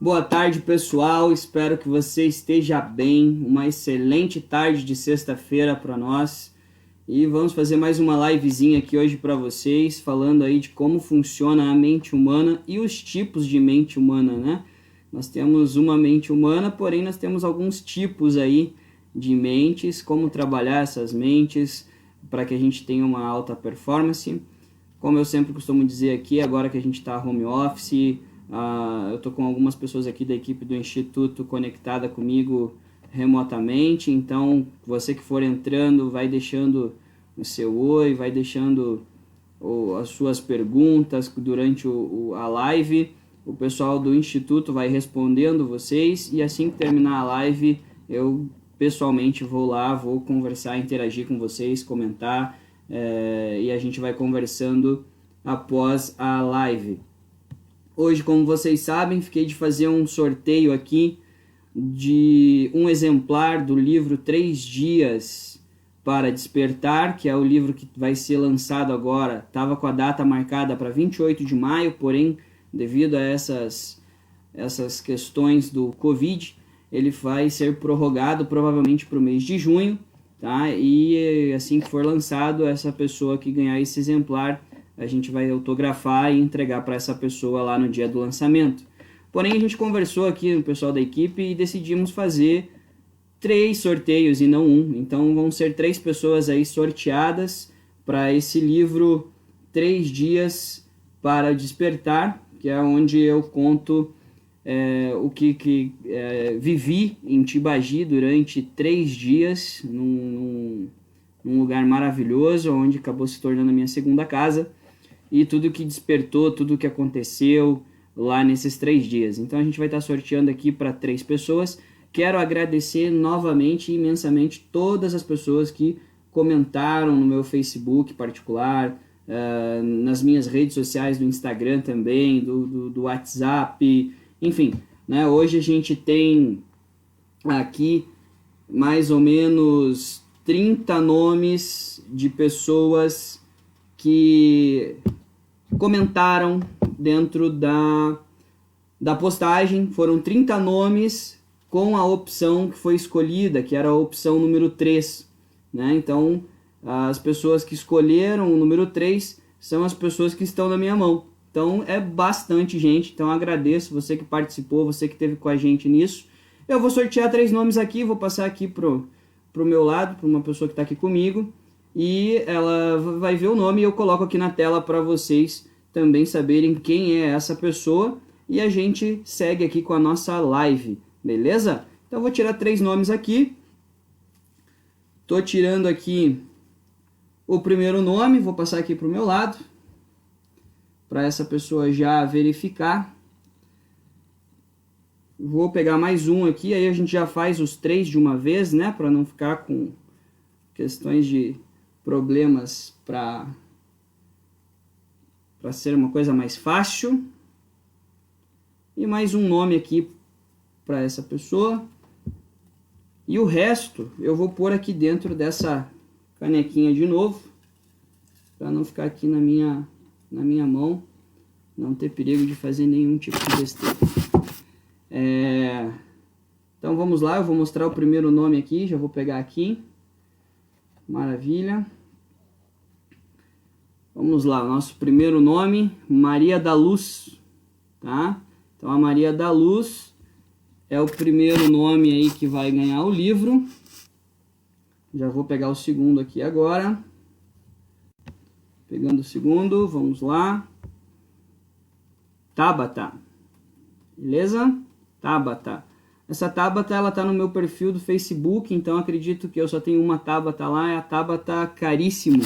Boa tarde, pessoal. Espero que você esteja bem. Uma excelente tarde de sexta-feira para nós. E vamos fazer mais uma livezinha aqui hoje para vocês, falando aí de como funciona a mente humana e os tipos de mente humana, né? Nós temos uma mente humana, porém nós temos alguns tipos aí de mentes, como trabalhar essas mentes para que a gente tenha uma alta performance. Como eu sempre costumo dizer aqui, agora que a gente está home office, eu estou com algumas pessoas aqui da equipe do Instituto conectada comigo remotamente, então você que for entrando, vai deixando o seu oi, vai deixando as suas perguntas durante a live, o pessoal do Instituto vai respondendo vocês, e assim que terminar a live, eu pessoalmente vou lá, vou conversar, interagir com vocês, comentar, e a gente vai conversando após a live. Hoje, como vocês sabem, fiquei de fazer um sorteio aqui de um exemplar do livro 3 Dias para Despertar, que é o livro que vai ser lançado agora. Estava com a data marcada para 28 de maio, porém, devido a essas questões do Covid, ele vai ser prorrogado provavelmente para o mês de junho, tá? E assim que for lançado, essa pessoa que ganhar esse exemplar, a gente vai autografar e entregar para essa pessoa lá no dia do lançamento. Porém, a gente conversou aqui no pessoal da equipe e decidimos fazer 3 sorteios e não um. Então, vão ser 3 pessoas aí sorteadas para esse livro 3 Dias para Despertar, que é onde eu conto o que vivi em Tibagi durante 3 dias, num lugar maravilhoso, onde acabou se tornando a minha segunda casa, e tudo que despertou, tudo que aconteceu lá nesses 3 dias. Então a gente vai estar sorteando aqui para 3 pessoas. Quero agradecer novamente, imensamente, todas as pessoas que comentaram no meu Facebook particular, nas minhas redes sociais, do Instagram também, do WhatsApp, enfim, né? Hoje a gente tem aqui mais ou menos 30 nomes de pessoas que comentaram dentro da postagem. Foram 30 nomes com a opção que foi escolhida, que era a opção número 3, né? Então, as pessoas que escolheram o número 3 são as pessoas que estão na minha mão. Então, é bastante gente. Então, agradeço você que participou, você que esteve com a gente nisso. Eu vou sortear 3 nomes aqui, vou passar aqui pro meu lado, para uma pessoa que está aqui comigo, e ela vai ver o nome e eu coloco aqui na tela para vocês também saberem quem é essa pessoa, e a gente segue aqui com a nossa live, beleza? Então eu vou tirar 3 nomes aqui. Tô tirando aqui o primeiro nome, vou passar aqui para o meu lado, para essa pessoa já verificar. Vou pegar mais um aqui, aí a gente já faz os 3 de uma vez, né? Para não ficar com questões de problemas para ser uma coisa mais fácil. E mais um nome aqui para essa pessoa. E o resto eu vou pôr aqui dentro dessa canequinha de novo, para não ficar aqui na minha mão, não ter perigo de fazer nenhum tipo de besteira. Então vamos lá, eu vou mostrar o primeiro nome aqui, já vou pegar aqui. Maravilha. Vamos lá, nosso primeiro nome, Maria da Luz, tá? Então a Maria da Luz é o primeiro nome aí que vai ganhar o livro. Já vou pegar o segundo aqui agora. Pegando o segundo, vamos lá. Tabata, beleza? Tabata. Essa Tabata, ela tá no meu perfil do Facebook, então acredito que eu só tenho uma Tabata lá, é a Tabata Caríssimo,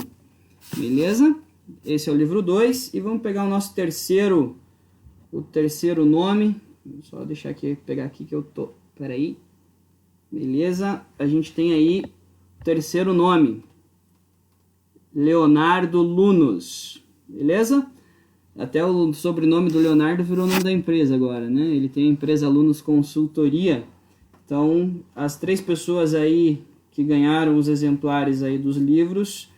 beleza? Esse é o livro 2, e vamos pegar o nosso terceiro nome. Vou só deixar aqui, pegar aqui que eu tô, peraí, beleza? A gente tem aí o terceiro nome, Leonardo Lunos, beleza? Até o sobrenome do Leonardo virou o nome da empresa agora, né? Ele tem a empresa Lunos Consultoria. Então, as 3 pessoas aí que ganharam os exemplares aí dos livros,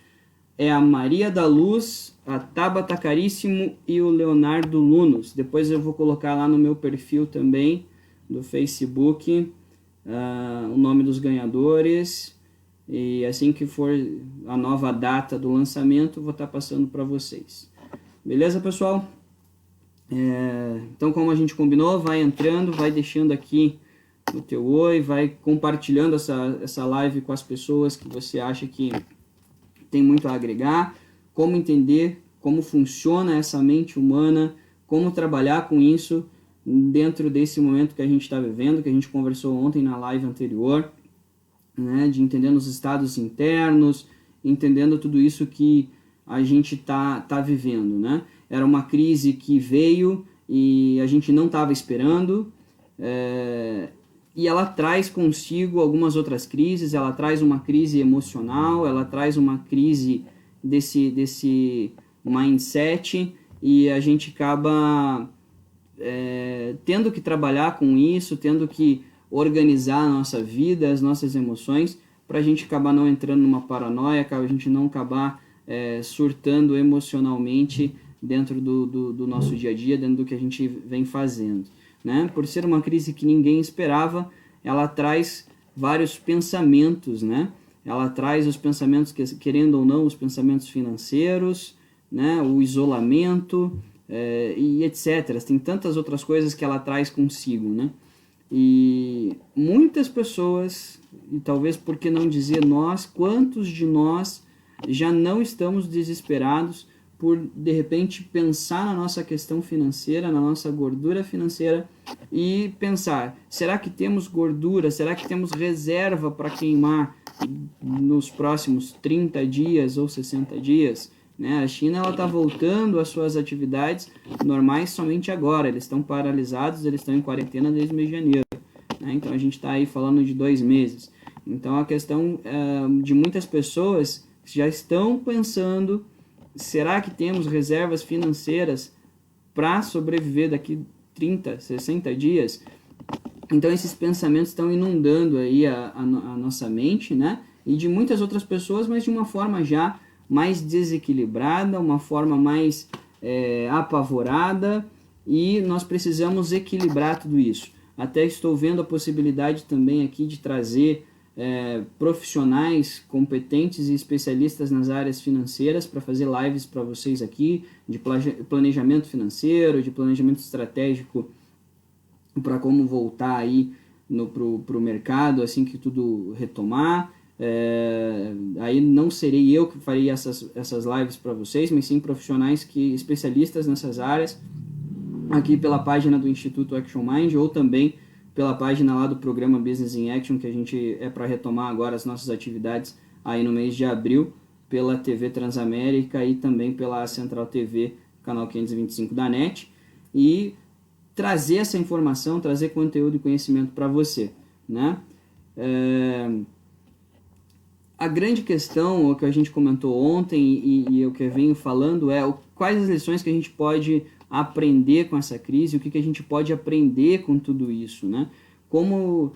é a Maria da Luz, a Tabata Caríssimo e o Leonardo Lunos. Depois eu vou colocar lá no meu perfil também do Facebook o nome dos ganhadores. E assim que for a nova data do lançamento, vou estar passando para vocês. Beleza, pessoal? Então, como a gente combinou, vai entrando, vai deixando aqui o teu oi, vai compartilhando essa live com as pessoas que você acha que tem muito a agregar, como entender como funciona essa mente humana, como trabalhar com isso dentro desse momento que a gente está vivendo, que a gente conversou ontem na live anterior, né, de entendendo os estados internos, entendendo tudo isso que a gente tá vivendo, né? Era uma crise que veio e a gente não estava esperando, e ela traz consigo algumas outras crises. Ela traz uma crise emocional, ela traz uma crise desse mindset, e a gente acaba tendo que trabalhar com isso, tendo que organizar a nossa vida, as nossas emoções, para a gente acabar não entrando numa paranoia, para a gente não acabar surtando emocionalmente dentro do nosso dia a dia, dentro do que a gente vem fazendo, né? Por ser uma crise que ninguém esperava, ela traz vários pensamentos, né? Ela traz os pensamentos, querendo ou não, os pensamentos financeiros, né? O isolamento, e etc. Tem tantas outras coisas que ela traz consigo, né? E muitas pessoas, e talvez por que não dizer nós, quantos de nós já não estamos desesperados por de repente pensar na nossa questão financeira, na nossa gordura financeira, e pensar, será que temos gordura, será que temos reserva para queimar nos próximos 30 dias ou 60 dias? Né? A China está voltando às suas atividades normais somente agora. Eles estão paralisados, eles estão em quarentena desde o mês de janeiro, né? Então a gente está aí falando de 2 meses. Então a questão de muitas pessoas já estão pensando, será que temos reservas financeiras para sobreviver daqui 30, 60 dias? Então esses pensamentos estão inundando aí a nossa mente, né? E de muitas outras pessoas, mas de uma forma já mais desequilibrada, uma forma mais apavorada, e nós precisamos equilibrar tudo isso. Até estou vendo a possibilidade também aqui de trazer profissionais competentes e especialistas nas áreas financeiras para fazer lives para vocês aqui, de planejamento financeiro, de planejamento estratégico para como voltar aí pro mercado assim que tudo retomar. Aí não serei eu que farei essas lives para vocês, mas sim profissionais especialistas nessas áreas, aqui pela página do Instituto Action Mind, ou também pela página lá do programa Business in Action, que a gente para retomar agora as nossas atividades aí no mês de abril, pela TV Transamérica e também pela Central TV, canal 525 da NET, e trazer essa informação, trazer conteúdo e conhecimento para você, né? A grande questão, o que a gente comentou ontem e o que eu venho falando quais as lições que a gente pode aprender com essa crise, o que a gente pode aprender com tudo isso, né? Como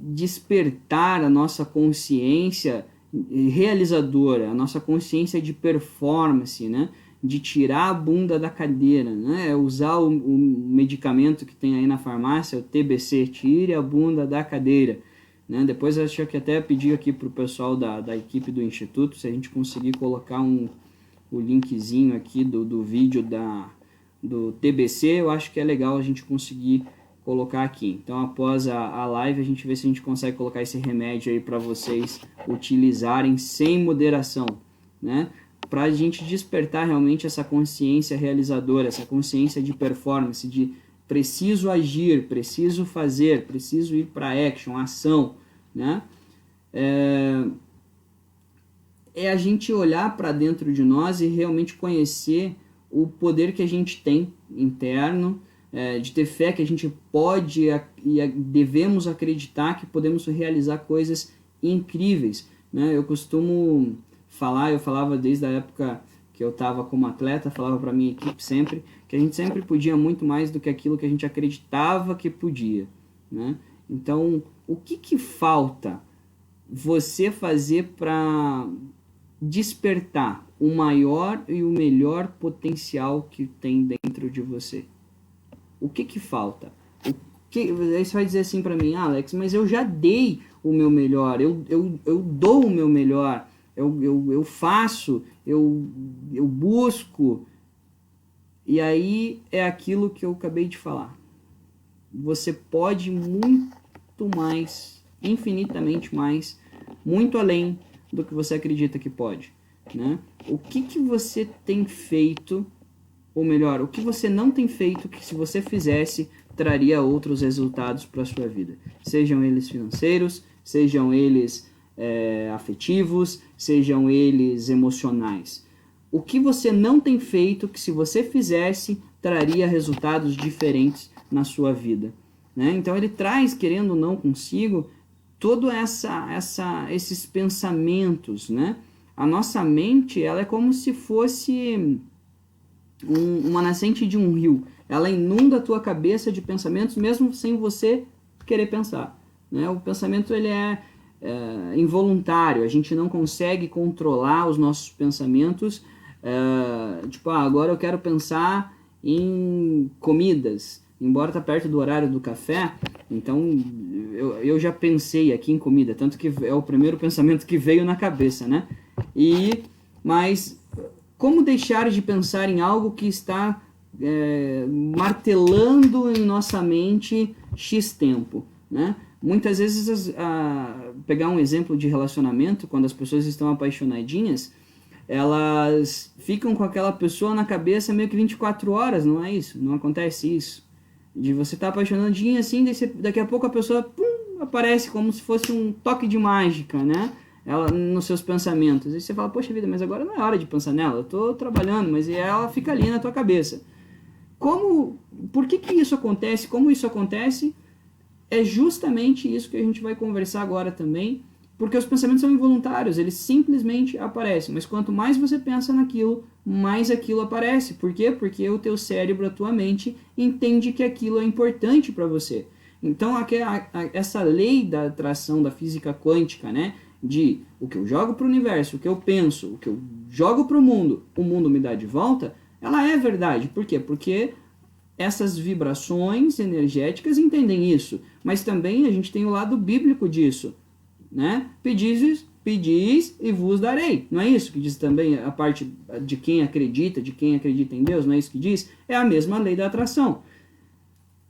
despertar a nossa consciência realizadora, a nossa consciência de performance, né? De tirar a bunda da cadeira, né? Usar o medicamento que tem aí na farmácia, o TBC, tire a bunda da cadeira, né? Depois eu acho que até pedi aqui para o pessoal da equipe do Instituto, se a gente conseguir colocar o linkzinho aqui do vídeo do TBC, eu acho que é legal a gente conseguir colocar aqui. Então após a live a gente vê se a gente consegue colocar esse remédio aí para vocês utilizarem sem moderação, né? Para a gente despertar realmente essa consciência realizadora, essa consciência de performance, de preciso agir, preciso fazer, preciso ir para action, ação, né? É a gente olhar para dentro de nós e realmente conhecer o poder que a gente tem interno, de ter fé que a gente pode e devemos acreditar que podemos realizar coisas incríveis, né? Eu costumo falar, eu falava desde a época que eu estava como atleta, falava para minha equipe sempre, que a gente sempre podia muito mais do que aquilo que a gente acreditava que podia, né? Então, o que falta você fazer para despertar o maior e o melhor potencial que tem dentro de você? O que falta? Aí você vai dizer assim para mim, Alex, mas eu já dei o meu melhor, eu dou o meu melhor, eu faço, eu busco. E aí é aquilo que eu acabei de falar. Você pode muito mais, infinitamente mais, muito além do que você acredita que pode, né? O que você tem feito, ou melhor, o que você não tem feito que se você fizesse traria outros resultados para a sua vida? Sejam eles financeiros, sejam eles afetivos, sejam eles emocionais. O que você não tem feito que se você fizesse traria resultados diferentes na sua vida, né? Então ele traz, querendo ou não consigo, todo esses pensamentos, né? A nossa mente, ela é como se fosse uma nascente de um rio. Ela inunda a tua cabeça de pensamentos mesmo sem você querer pensar, né? O pensamento ele é involuntário, a gente não consegue controlar os nossos pensamentos. Tipo, agora eu quero pensar em comidas, embora tá perto do horário do café, então eu já pensei aqui em comida, tanto que é o primeiro pensamento que veio na cabeça, né? Mas como deixar de pensar em algo que está martelando em nossa mente X tempo, né? Muitas vezes, pegar um exemplo de relacionamento, quando as pessoas estão apaixonadinhas, elas ficam com aquela pessoa na cabeça meio que 24 horas, não é isso? Não acontece isso. De você estar apaixonadinha assim, daqui a pouco a pessoa pum, aparece como se fosse um toque de mágica, né? Ela nos seus pensamentos. E você fala, poxa vida, mas agora não é hora de pensar nela, eu tô trabalhando, mas ela fica ali na tua cabeça. Por que isso acontece? Como isso acontece? É justamente isso que a gente vai conversar agora também, porque os pensamentos são involuntários, eles simplesmente aparecem, mas quanto mais você pensa naquilo, mais aquilo aparece. Por quê? Porque o teu cérebro, a tua mente, entende que aquilo é importante para você. Então, essa lei da atração da física quântica, né, de o que eu jogo para o universo, o que eu penso, o que eu jogo para o mundo me dá de volta, ela é verdade. Por quê? Porque essas vibrações energéticas entendem isso, mas também a gente tem o lado bíblico disso, né? Pedis e vos darei. Não é isso que diz também a parte de quem acredita em Deus? Não é isso que diz? É a mesma lei da atração.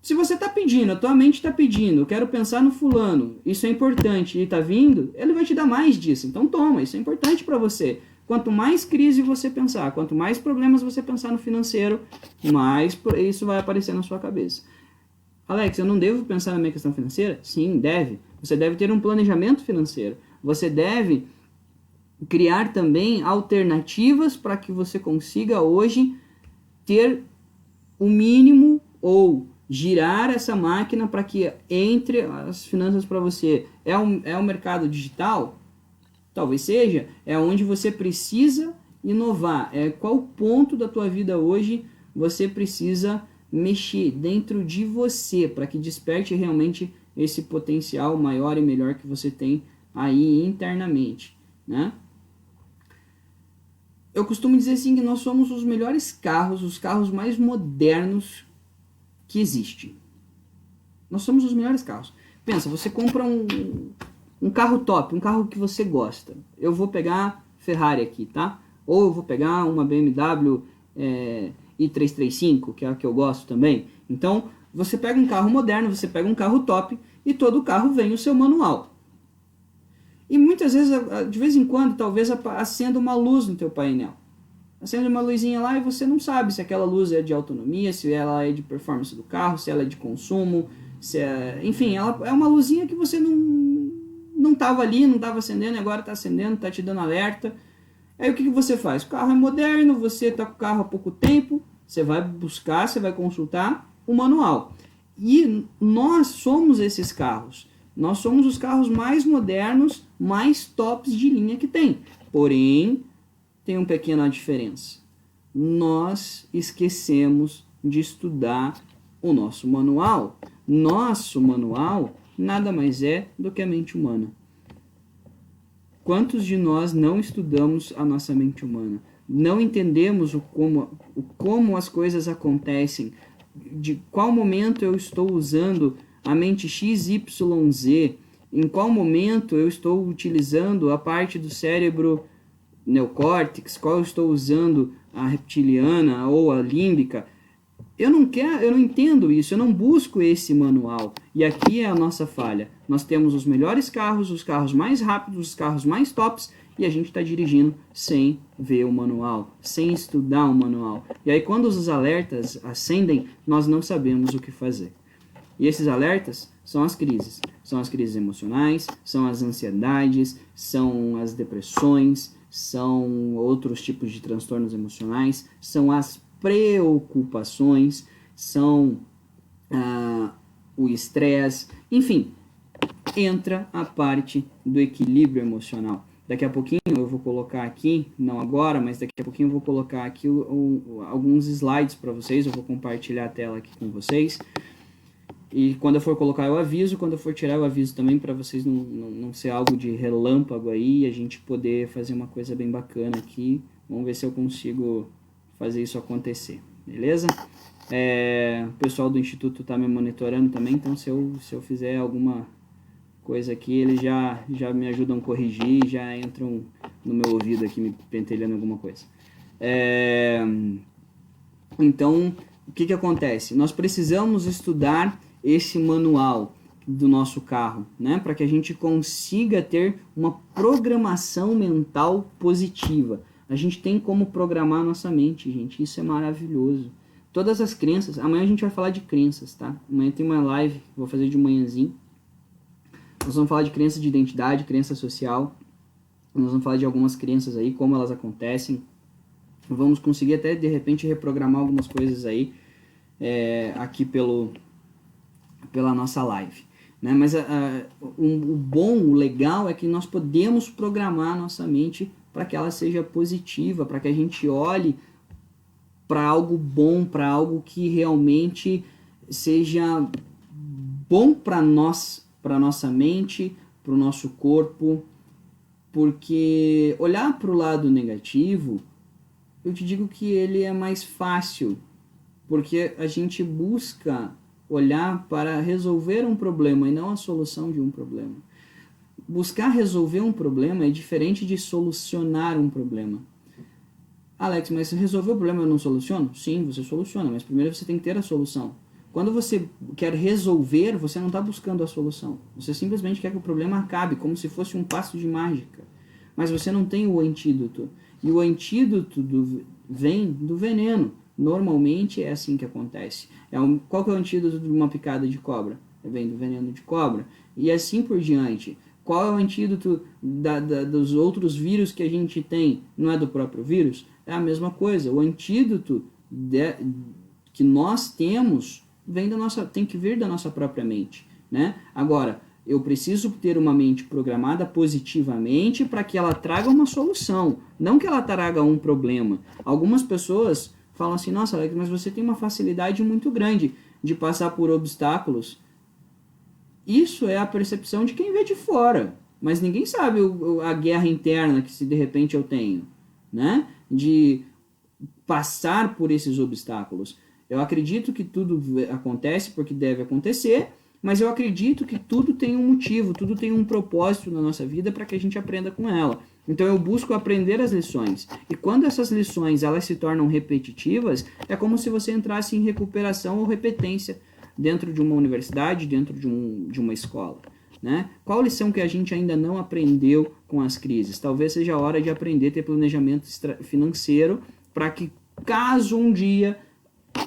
Se você está pedindo, a tua mente está pedindo, eu quero pensar no fulano, isso é importante, e está vindo, ele vai te dar mais disso. Então toma, isso é importante para você. Quanto mais crise você pensar, quanto mais problemas você pensar no financeiro, mais isso vai aparecer na sua cabeça. Alex, eu não devo pensar na minha questão financeira? Sim, deve. Você deve ter um planejamento financeiro. Você deve criar também alternativas para que você consiga hoje ter o mínimo ou girar essa máquina para que entre as finanças para você. É um mercado digital? Talvez seja. É onde você precisa inovar. Qual ponto da tua vida hoje você precisa mexer dentro de você para que desperte realmente esse potencial maior e melhor que você tem aí internamente, né? Eu costumo dizer assim que nós somos os melhores carros, os carros mais modernos que existem. Nós somos os melhores carros. Pensa, você compra um carro top, um carro que você gosta. Eu vou pegar Ferrari aqui, tá? Ou eu vou pegar uma BMW i335, que é a que eu gosto também. Então, você pega um carro moderno, você pega um carro top e todo carro vem o seu manual. E muitas vezes, de vez em quando, talvez acenda uma luz no teu painel. Acende uma luzinha lá e você não sabe se aquela luz é de autonomia, se ela é de performance do carro, se ela é de consumo, enfim, ela é uma luzinha que você não estava ali, não estava acendendo, e agora está acendendo, está te dando alerta. Aí o que você faz? O carro é moderno, você está com o carro há pouco tempo, você vai buscar, você vai consultar o manual. E nós somos esses carros. Nós somos os carros mais modernos, mais tops de linha que tem. Porém, tem uma pequena diferença. Nós esquecemos de estudar o nosso manual. Nosso manual nada mais é do que a mente humana. Quantos de nós não estudamos a nossa mente humana? Não entendemos como as coisas acontecem, de qual momento eu estou usando a mente XYZ, em qual momento eu estou utilizando a parte do cérebro neocórtex, qual eu estou usando a reptiliana ou a límbica. Eu não entendo isso, eu não busco esse manual. E aqui é a nossa falha. Nós temos os melhores carros, os carros mais rápidos, os carros mais tops, e a gente está dirigindo sem ver o manual, sem estudar o manual. E aí quando os alertas acendem, nós não sabemos o que fazer. E esses alertas são as crises. São as crises emocionais, são as ansiedades, são as depressões, são outros tipos de transtornos emocionais, são as preocupações, são o estresse, enfim, entra a parte do equilíbrio emocional. Daqui a pouquinho eu vou colocar aqui, não agora, mas daqui a pouquinho eu vou colocar aqui alguns slides para vocês, eu vou compartilhar a tela aqui com vocês. E quando eu for colocar eu aviso, quando eu for tirar eu aviso também, para vocês não ser algo de relâmpago aí, e a gente poder fazer uma coisa bem bacana aqui. Vamos ver se eu consigo fazer isso acontecer, beleza? O pessoal do Instituto está me monitorando também, então se eu fizer alguma coisa aqui, eles já me ajudam a corrigir, já entram no meu ouvido aqui me pentelhando alguma coisa. Então, o que acontece? Nós precisamos estudar esse manual do nosso carro, né? Para que a gente consiga ter uma programação mental positiva. A gente tem como programar a nossa mente, gente. Isso é maravilhoso. Todas as crenças... Amanhã a gente vai falar de crenças, tá? Amanhã tem uma live, vou fazer de manhãzinho. Nós vamos falar de crença de identidade, crença social. Nós vamos falar de algumas crenças aí, como elas acontecem. Vamos conseguir até, de repente, reprogramar algumas coisas aí aqui pela nossa live. Né? Mas o legal é que nós podemos programar a nossa mente para que ela seja positiva, para que a gente olhe para algo bom, para algo que realmente seja bom para nós, para nossa mente, para o nosso corpo, porque olhar para o lado negativo, eu te digo que ele é mais fácil, porque a gente busca olhar para resolver um problema e não a solução de um problema. Buscar resolver um problema é diferente de solucionar um problema. Alex, mas se resolver o problema eu não soluciono? Sim, você soluciona, mas primeiro você tem que ter a solução. Quando você quer resolver, você não está buscando a solução. Você simplesmente quer que o problema acabe, como se fosse um passo de mágica. Mas você não tem o antídoto. E o antídoto vem do veneno. Normalmente é assim que acontece. Qual que é o antídoto de uma picada de cobra? Vem do veneno de cobra. E assim por diante. Qual é o antídoto dos outros vírus que a gente tem? Não é do próprio vírus? É a mesma coisa. O antídoto que nós temos tem que vir da nossa própria mente, né? Agora, eu preciso ter uma mente programada positivamente para que ela traga uma solução, não que ela traga um problema. Algumas pessoas falam assim, nossa, Alex, mas você tem uma facilidade muito grande de passar por obstáculos. Isso é a percepção de quem vê de fora, mas ninguém sabe a guerra interna que se de repente eu tenho, né? De passar por esses obstáculos. Eu acredito que tudo acontece porque deve acontecer, mas eu acredito que tudo tem um motivo, tudo tem um propósito na nossa vida para que a gente aprenda com ela. Então eu busco aprender as lições. E quando essas lições elas se tornam repetitivas, é como se você entrasse em recuperação ou repetência dentro de uma universidade, dentro de uma escola. Né? Qual lição que a gente ainda não aprendeu com as crises? Talvez seja a hora de aprender a ter planejamento financeiro para que, caso um dia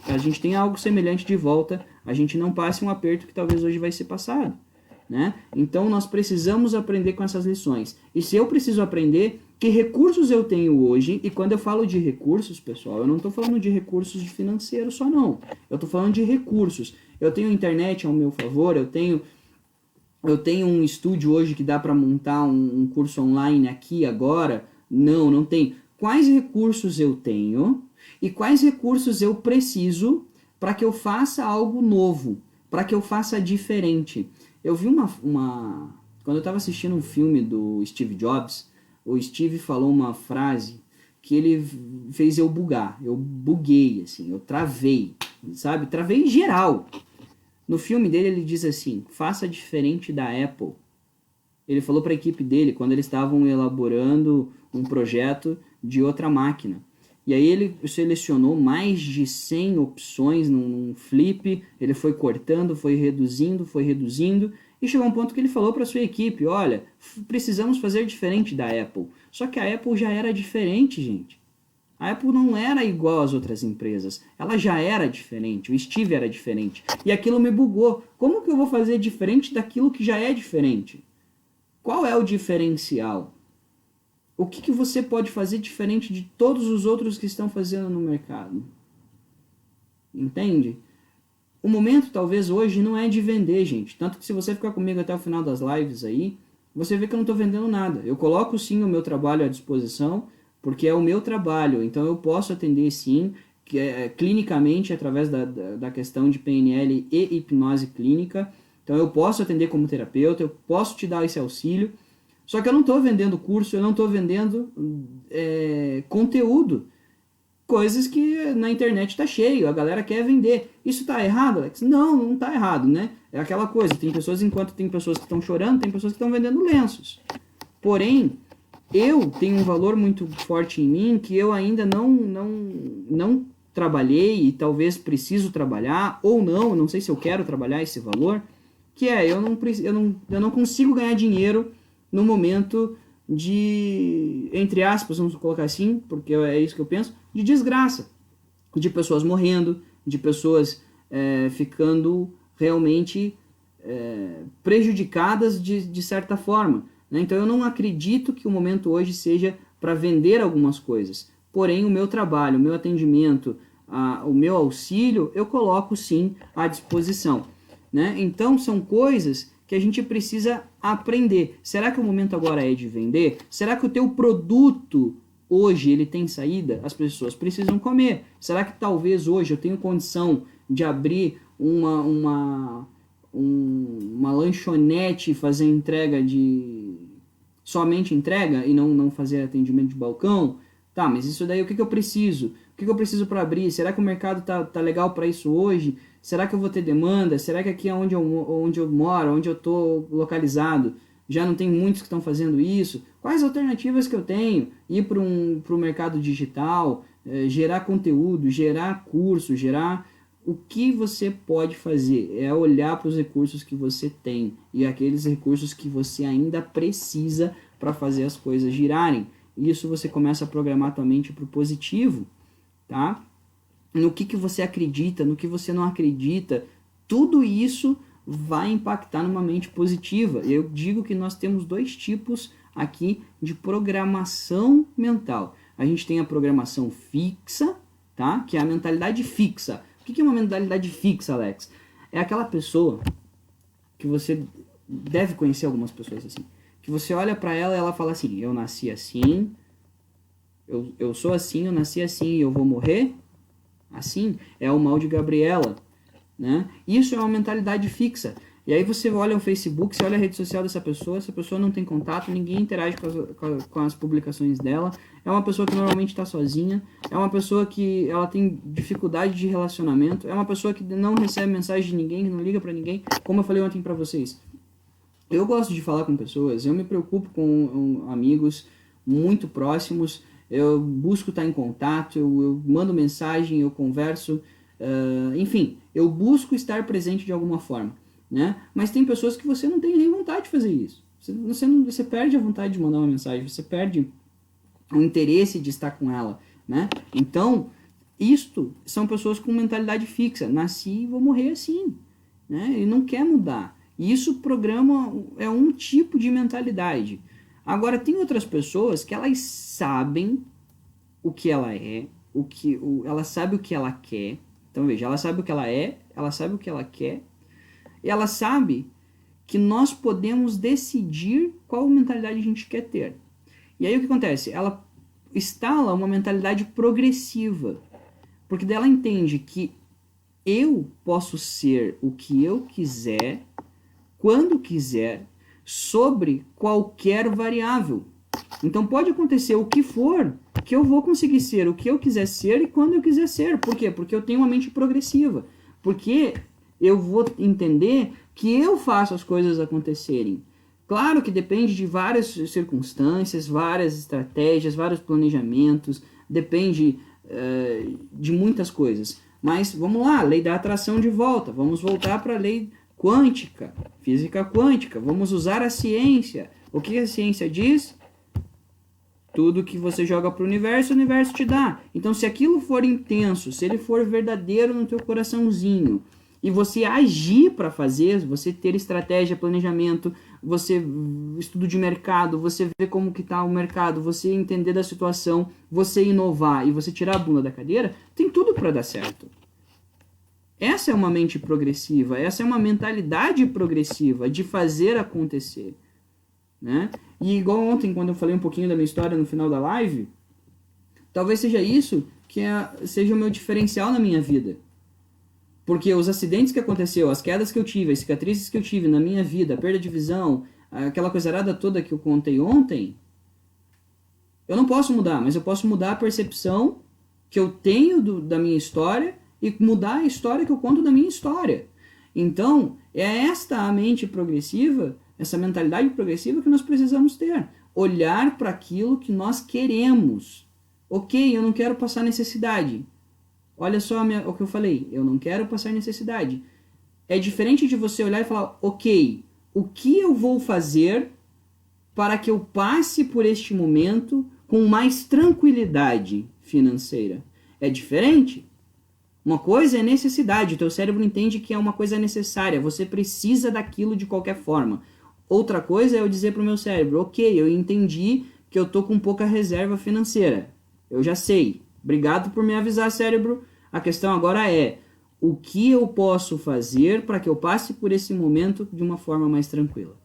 a gente tenha algo semelhante de volta, a gente não passe um aperto que talvez hoje vai ser passado. Né? Então nós precisamos aprender com essas lições. E se eu preciso aprender, que recursos eu tenho hoje? E quando eu falo de recursos, pessoal, eu não estou falando de recursos de financeiro só não. Eu estou falando de recursos. Eu tenho internet ao meu favor, eu tenho um estúdio hoje que dá para montar um curso online aqui agora? Não tem. Quais recursos eu tenho e quais recursos eu preciso para que eu faça algo novo, para que eu faça diferente? Eu vi uma Quando eu estava assistindo um filme do Steve Jobs, o Steve falou uma frase que ele fez eu bugar. Eu buguei, assim, eu travei, sabe? Travei em geral. No filme dele ele diz assim, faça diferente da Apple. Ele falou para a equipe dele quando eles estavam elaborando um projeto de outra máquina. E aí ele selecionou mais de 100 opções num flip, ele foi cortando, foi reduzindo, e chegou a um ponto que ele falou para sua equipe, olha, precisamos fazer diferente da Apple. Só que a Apple já era diferente, gente. A Apple não era igual às outras empresas, ela já era diferente, o Steve era diferente. E aquilo me bugou. Como que eu vou fazer diferente daquilo que já é diferente? Qual é o diferencial? O que você pode fazer diferente de todos os outros que estão fazendo no mercado? Entende? O momento, talvez, hoje não é de vender, gente. Tanto que se você ficar comigo até o final das lives aí, você vê que eu não estou vendendo nada. Eu coloco, sim, o meu trabalho à disposição, porque é o meu trabalho. Então, eu posso atender, sim, clinicamente, através da questão de PNL e hipnose clínica. Então, eu posso atender como terapeuta, eu posso te dar esse auxílio. Só que eu não estou vendendo curso, eu não estou vendendo conteúdo. Coisas que na internet está cheio, a galera quer vender. Isso está errado, Alex? Não, não está errado, né? É aquela coisa, enquanto tem pessoas que estão chorando, tem pessoas que estão vendendo lenços. Porém, eu tenho um valor muito forte em mim que eu ainda não trabalhei e talvez preciso trabalhar, ou não sei se eu quero trabalhar esse valor, que é, eu não consigo ganhar dinheiro no momento de, entre aspas, vamos colocar assim, porque é isso que eu penso, de desgraça, de pessoas morrendo, de pessoas ficando realmente prejudicadas de certa forma, né? Então eu não acredito que o momento hoje seja para vender algumas coisas, porém o meu trabalho, o meu atendimento, o meu auxílio, eu coloco sim à disposição, né? Então são coisas que a gente precisa aprender. Será que o momento agora é de vender? Será que o teu produto hoje ele tem saída? As pessoas precisam comer. Será que talvez hoje eu tenho condição de abrir uma lanchonete e fazer entrega somente entrega e não fazer atendimento de balcão? Tá, mas isso daí o que eu preciso? O que eu preciso para abrir? Será que o mercado tá legal para isso hoje? Será que eu vou ter demanda? Será que aqui é onde eu moro, onde eu estou localizado, já não tem muitos que estão fazendo isso? Quais alternativas que eu tenho? Ir para o mercado digital, gerar conteúdo, gerar curso, gerar... O que você pode fazer é olhar para os recursos que você tem e aqueles recursos que você ainda precisa para fazer as coisas girarem. Isso você começa a programar tua mente para o positivo, tá? No que você acredita, no que você não acredita, tudo isso vai impactar numa mente positiva. Eu digo que nós temos 2 tipos aqui de programação mental. A gente tem a programação fixa, tá? Que é a mentalidade fixa. O que é uma mentalidade fixa, Alex? É aquela pessoa que você deve conhecer algumas pessoas assim, que você olha para ela e ela fala assim, eu nasci assim, eu sou assim, eu nasci assim e eu vou morrer assim. É o mal de Gabriela, né? Isso é uma mentalidade fixa. E aí você olha o Facebook, você olha a rede social dessa pessoa, essa pessoa não tem contato, ninguém interage com as publicações dela, é uma pessoa que normalmente está sozinha, é uma pessoa que ela tem dificuldade de relacionamento, é uma pessoa que não recebe mensagem de ninguém, que não liga para ninguém, como eu falei ontem para vocês. Eu gosto de falar com pessoas, eu me preocupo com amigos muito próximos, eu busco estar em contato, eu mando mensagem, eu converso, enfim, eu busco estar presente de alguma forma, né? Mas tem pessoas que você não tem nem vontade de fazer isso. Você perde a vontade de mandar uma mensagem, você perde o interesse de estar com ela, né? Então, isto são pessoas com mentalidade fixa. Nasci e vou morrer assim, né? E não quer mudar. E isso programa é um tipo de mentalidade. Agora, tem outras pessoas que elas sabem o que ela é, ela sabe o que ela quer. Então, veja, ela sabe o que ela é, ela sabe o que ela quer, e ela sabe que nós podemos decidir qual mentalidade a gente quer ter. E aí o que acontece? Ela instala uma mentalidade progressiva, porque daí ela entende que eu posso ser o que eu quiser, quando quiser, sobre qualquer variável. Então pode acontecer o que for, que eu vou conseguir ser o que eu quiser ser e quando eu quiser ser. Por quê? Porque eu tenho uma mente progressiva. Porque eu vou entender que eu faço as coisas acontecerem. Claro que depende de várias circunstâncias, várias estratégias, vários planejamentos, depende de muitas coisas. Mas vamos lá, lei da atração de volta. Vamos voltar para a lei quântica, física quântica. Vamos usar a ciência. O que a ciência diz? Tudo que você joga para o universo te dá. Então, se aquilo for intenso, se ele for verdadeiro no teu coraçãozinho, e você agir para fazer, você ter estratégia, planejamento, você estudo de mercado, você ver como que está o mercado, você entender da situação, você inovar e você tirar a bunda da cadeira, tem tudo para dar certo. Essa é uma mente progressiva, essa é uma mentalidade progressiva de fazer acontecer, né? E igual ontem, quando eu falei um pouquinho da minha história no final da live, talvez seja isso que seja o meu diferencial na minha vida. Porque os acidentes que aconteceu, as quedas que eu tive, as cicatrizes que eu tive na minha vida, a perda de visão, aquela coisarada toda que eu contei ontem, eu não posso mudar, mas eu posso mudar a percepção que eu tenho da minha história e mudar a história que eu conto da minha história. Então, é esta a mente progressiva, essa mentalidade progressiva que nós precisamos ter. Olhar para aquilo que nós queremos. Ok, eu não quero passar necessidade. Olha só o que eu falei, eu não quero passar necessidade. É diferente de você olhar e falar, ok, o que eu vou fazer para que eu passe por este momento com mais tranquilidade financeira? É diferente. Uma coisa é necessidade, o teu cérebro entende que é uma coisa necessária, você precisa daquilo de qualquer forma. Outra coisa é eu dizer para o meu cérebro, ok, eu entendi que eu estou com pouca reserva financeira, eu já sei. Obrigado por me avisar, cérebro. A questão agora é, o que eu posso fazer para que eu passe por esse momento de uma forma mais tranquila?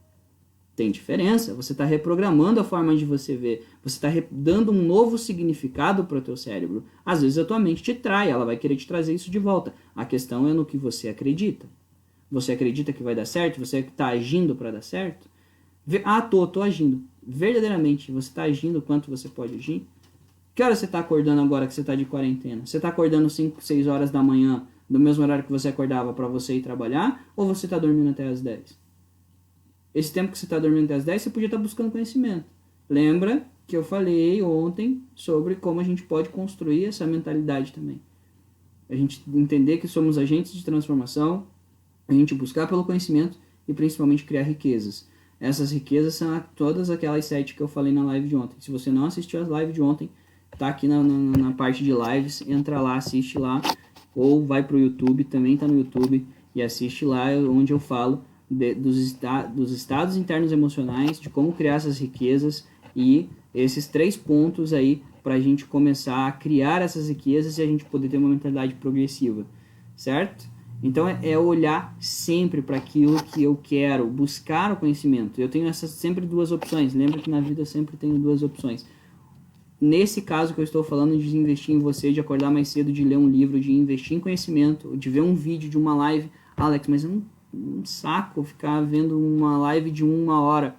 Tem diferença, você está reprogramando a forma de você ver, você está dando um novo significado para o teu cérebro. Às vezes a tua mente te trai, ela vai querer te trazer isso de volta. A questão é no que você acredita. Você acredita que vai dar certo? Você está agindo para dar certo? Tô agindo. Verdadeiramente, você está agindo o quanto você pode agir? Que hora você está acordando agora que você está de quarentena? Você está acordando 5, 6 horas da manhã, do mesmo horário que você acordava para você ir trabalhar? Ou você está dormindo até as 10? Esse tempo que você está dormindo até as 10, você podia estar buscando conhecimento. Lembra que eu falei ontem sobre como a gente pode construir essa mentalidade também. A gente entender que somos agentes de transformação, a gente buscar pelo conhecimento e principalmente criar riquezas. Essas riquezas são todas aquelas 7 que eu falei na live de ontem. Se você não assistiu as lives de ontem, tá aqui na parte de lives, entra lá, assiste lá, ou vai pro YouTube, também tá no YouTube, e assiste lá onde eu falo dos estados internos emocionais, de como criar essas riquezas e esses 3 pontos aí para a gente começar a criar essas riquezas e a gente poder ter uma mentalidade progressiva, certo? Então é olhar sempre para aquilo que eu quero, buscar o conhecimento. Eu tenho essas sempre 2 opções, lembra que na vida eu sempre tenho 2 opções. Nesse caso que eu estou falando de investir em você, de acordar mais cedo, de ler um livro, de investir em conhecimento, de ver um vídeo, de uma live. Alex, mas é um saco ficar vendo uma live de 1 hora.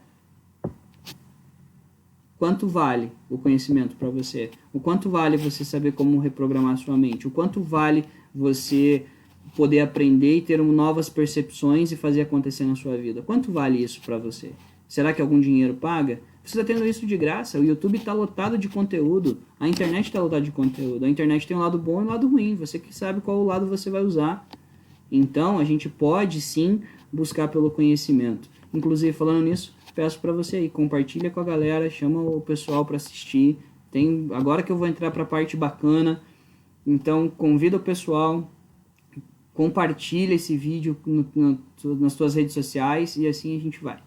Quanto vale o conhecimento para você? O quanto vale você saber como reprogramar sua mente? O quanto vale você poder aprender e ter novas percepções e fazer acontecer na sua vida? Quanto vale isso para você? Será que algum dinheiro paga? Você está tendo isso de graça. O YouTube está lotado de conteúdo. A internet está lotada de conteúdo. A internet tem um lado bom e um lado ruim. Você que sabe qual lado você vai usar. Então, a gente pode sim buscar pelo conhecimento. Inclusive, falando nisso, peço para você aí, compartilha com a galera, chama o pessoal para assistir. Agora que eu vou entrar para a parte bacana, então convida o pessoal, compartilha esse vídeo nas tuas redes sociais e assim a gente vai.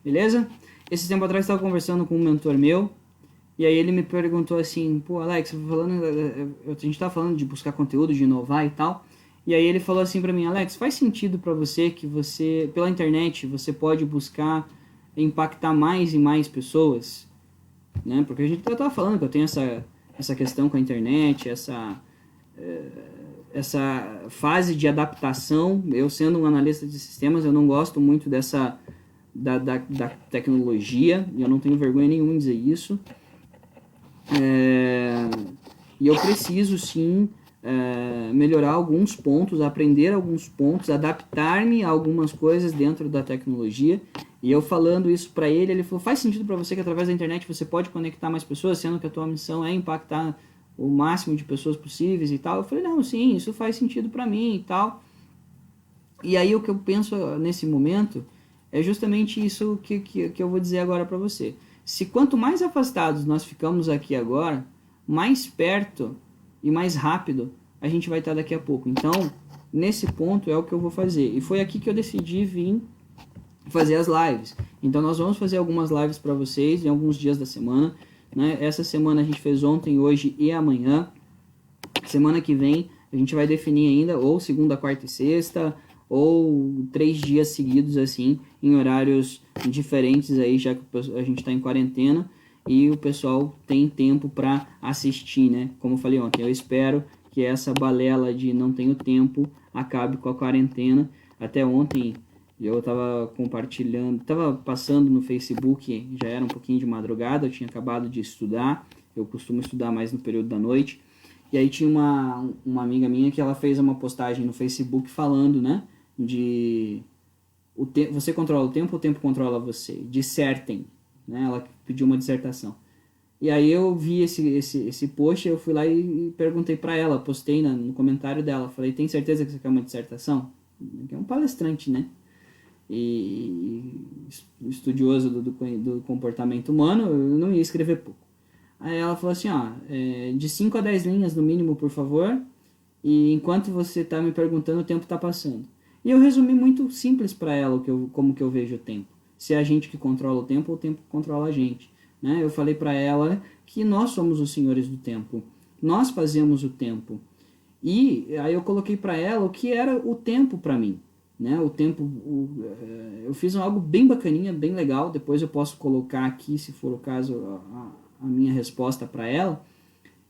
Beleza? Esse tempo atrás eu estava conversando com um mentor meu, e aí ele me perguntou assim, pô Alex, a gente está falando de buscar conteúdo, de inovar e tal, e aí ele falou assim para mim, Alex, faz sentido para você que você, pela internet, você pode buscar impactar mais e mais pessoas? Né? Porque a gente estava falando que eu tenho essa questão com a internet, essa fase de adaptação. Eu sendo um analista de sistemas, eu não gosto muito dessa da tecnologia, e eu não tenho vergonha nenhuma em dizer isso. E eu preciso sim melhorar alguns pontos, aprender alguns pontos, adaptar-me a algumas coisas dentro da tecnologia. E eu falando isso para ele falou, faz sentido para você que através da internet você pode conectar mais pessoas, sendo que a tua missão é impactar o máximo de pessoas possíveis e tal. Eu falei, não, sim, isso faz sentido para mim e tal. E aí o que eu penso nesse momento é justamente isso que eu vou dizer agora para você. Se quanto mais afastados nós ficamos aqui agora, mais perto e mais rápido a gente vai estar daqui a pouco. Então, nesse ponto é o que eu vou fazer. E foi aqui que eu decidi vir fazer as lives. Então, nós vamos fazer algumas lives para vocês em alguns dias da semana. Né? Essa semana a gente fez ontem, hoje e amanhã. Semana que vem a gente vai definir ainda ou segunda, quarta e sexta, ou 3 dias seguidos assim, em horários diferentes aí, já que a gente está em quarentena e o pessoal tem tempo para assistir, né? Como eu falei ontem, eu espero que essa balela de não tenho tempo acabe com a quarentena. Até ontem eu estava compartilhando, estava passando no Facebook, já era um pouquinho de madrugada, eu tinha acabado de estudar, eu costumo estudar mais no período da noite, e aí tinha uma amiga minha que ela fez uma postagem no Facebook falando, né, de você controla o tempo controla você, dissertem, né, ela pediu uma dissertação. E aí eu vi esse post, eu fui lá e perguntei para ela, postei no comentário dela, falei, tem certeza que você quer uma dissertação? Que é um palestrante, né? E estudioso do comportamento humano, eu não ia escrever pouco. Aí ela falou assim, ó, de 5 a 10 linhas no mínimo, por favor, e enquanto você está me perguntando, o tempo está passando. E eu resumi muito simples para ela como que eu vejo o tempo. Se é a gente que controla o tempo que controla a gente. Né? Eu falei para ela que nós somos os senhores do tempo. Nós fazemos o tempo. E aí eu coloquei para ela o que era o tempo para mim. Né? O tempo, eu fiz algo bem bacaninha, bem legal. Depois eu posso colocar aqui, se for o caso, a minha resposta para ela.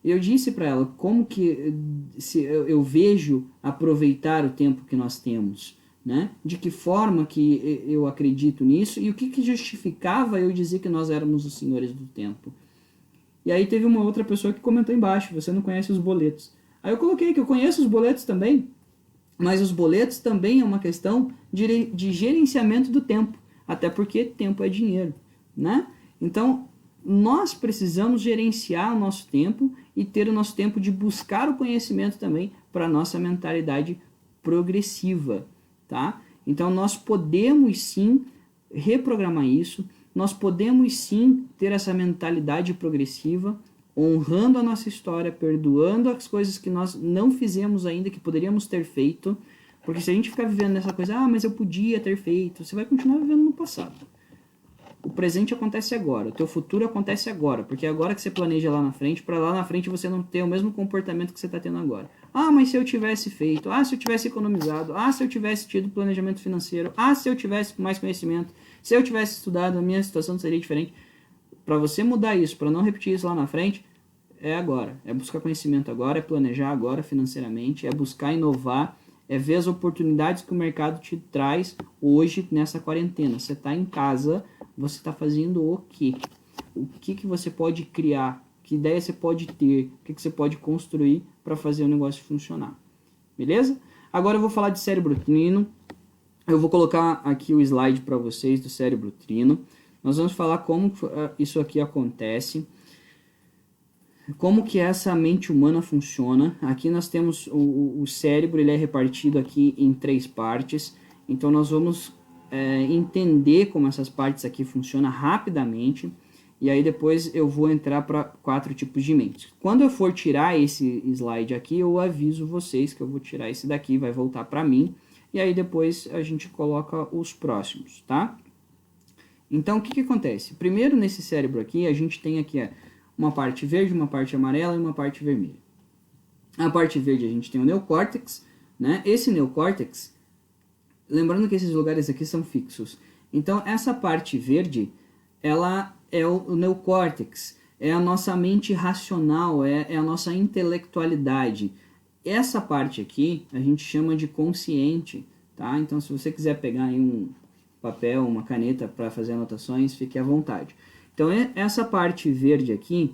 Eu disse para ela como que se eu vejo aproveitar o tempo que nós temos, né? De que forma que eu acredito nisso e o que justificava eu dizer que nós éramos os senhores do tempo. E aí teve uma outra pessoa que comentou embaixo, você não conhece os boletos. Aí eu coloquei que eu conheço os boletos também, mas os boletos também é uma questão de gerenciamento do tempo, até porque tempo é dinheiro, né? Então, nós precisamos gerenciar o nosso tempo e ter o nosso tempo de buscar o conhecimento também para a nossa mentalidade progressiva, tá? Então, nós podemos sim reprogramar isso, nós podemos sim ter essa mentalidade progressiva, honrando a nossa história, perdoando as coisas que nós não fizemos ainda, que poderíamos ter feito, porque se a gente ficar vivendo nessa coisa, mas eu podia ter feito, você vai continuar vivendo no passado. O presente acontece agora, o teu futuro acontece agora, porque é agora que você planeja lá na frente, para lá na frente você não ter o mesmo comportamento que você está tendo agora. Mas se eu tivesse feito, se eu tivesse economizado, se eu tivesse tido planejamento financeiro, se eu tivesse mais conhecimento, se eu tivesse estudado, a minha situação seria diferente. Para você mudar isso, para não repetir isso lá na frente, é agora, é buscar conhecimento agora, é planejar agora financeiramente, é buscar inovar, é ver as oportunidades que o mercado te traz hoje nessa quarentena. Você está em casa, você está fazendo o quê? O que você pode criar? Que ideia você pode ter? O que você pode construir para fazer o negócio funcionar? Beleza? Agora eu vou falar de cérebro trino. Eu vou colocar aqui o slide para vocês do cérebro trino. Nós vamos falar como isso aqui acontece. Como que essa mente humana funciona. Aqui nós temos o cérebro, ele é repartido aqui em 3 partes. Então nós vamos entender como essas partes aqui funcionam rapidamente. E aí depois eu vou entrar para 4 tipos de mentes. Quando eu for tirar esse slide aqui, eu aviso vocês que eu vou tirar esse daqui, vai voltar para mim. E aí depois a gente coloca os próximos, tá? Então o que acontece? Primeiro nesse cérebro aqui, a gente tem aqui uma parte verde, uma parte amarela e uma parte vermelha. A parte verde a gente tem o neocórtex, né? Esse neocórtex, lembrando que esses lugares aqui são fixos. Então essa parte verde, ela é o neocórtex, é a nossa mente racional, é a nossa intelectualidade. Essa parte aqui a gente chama de consciente, tá? Então se você quiser pegar aí papel, uma caneta para fazer anotações, fique à vontade. Então, essa parte verde aqui,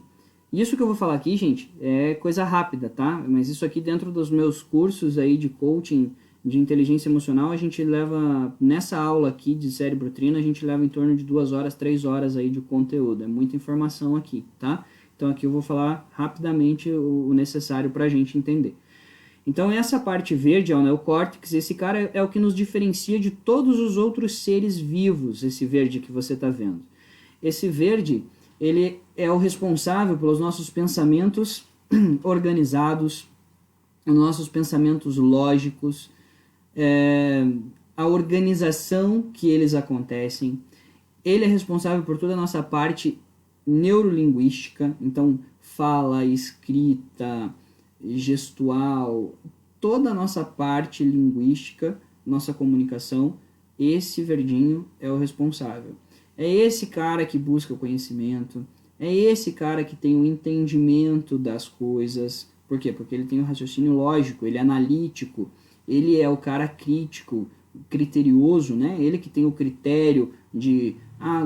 isso que eu vou falar aqui, gente, é coisa rápida, tá? Mas isso aqui dentro dos meus cursos aí de coaching, de inteligência emocional, a gente leva, nessa aula aqui de cérebro trino, a gente leva em torno de 2 horas, 3 horas aí de conteúdo. É muita informação aqui, tá? Então aqui eu vou falar rapidamente o necessário para a gente entender. Então essa parte verde é o neocórtex, esse cara é o que nos diferencia de todos os outros seres vivos, esse verde que você está vendo. Esse verde, ele é o responsável pelos nossos pensamentos organizados, os nossos pensamentos lógicos, a organização que eles acontecem. Ele é responsável por toda a nossa parte neurolinguística, então fala, escrita, gestual, toda a nossa parte linguística, nossa comunicação, esse verdinho é o responsável. É esse cara que busca o conhecimento, é esse cara que tem o entendimento das coisas. Por quê? Porque ele tem o raciocínio lógico, ele é analítico, ele é o cara crítico, criterioso, né? Ele que tem o critério de,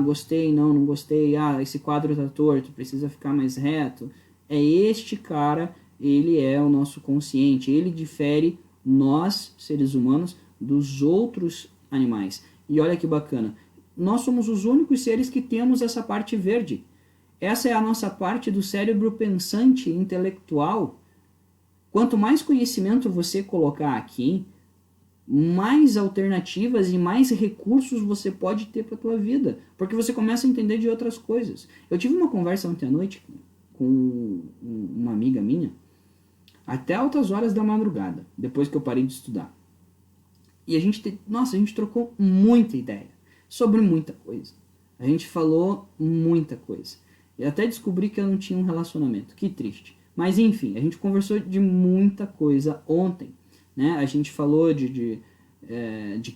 gostei, não gostei, esse quadro tá torto, precisa ficar mais reto. É este cara, ele é o nosso consciente, ele difere nós, seres humanos, dos outros animais. E olha que bacana, nós somos os únicos seres que temos essa parte verde. Essa é a nossa parte do cérebro pensante, intelectual. Quanto mais conhecimento você colocar aqui, mais alternativas e mais recursos você pode ter para a tua vida, porque você começa a entender de outras coisas. Eu tive uma conversa ontem à noite com uma amiga minha, até altas horas da madrugada, depois que eu parei de estudar. E a gente trocou muita ideia sobre muita coisa. A gente falou muita coisa. E até descobri que eu não tinha um relacionamento. Que triste. Mas enfim, a gente conversou de muita coisa ontem. Né? A gente falou de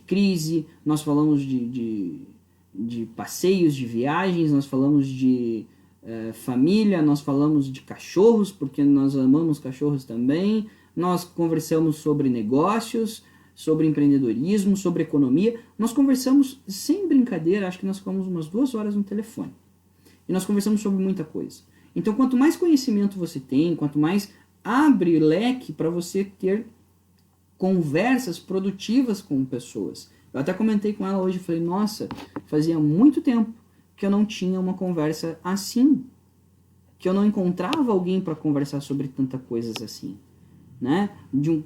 crise, nós falamos de passeios, de viagens, nós falamos de família, nós falamos de cachorros, porque nós amamos cachorros também, nós conversamos sobre negócios, sobre empreendedorismo, sobre economia. Nós conversamos sem brincadeira, acho que nós ficamos umas 2 horas no telefone. E nós conversamos sobre muita coisa. Então, quanto mais conhecimento você tem, quanto mais abre leque para você ter conversas produtivas com pessoas. Eu até comentei com ela hoje, falei, nossa, fazia muito tempo que eu não tinha uma conversa assim, que eu não encontrava alguém para conversar sobre tanta coisas assim, né?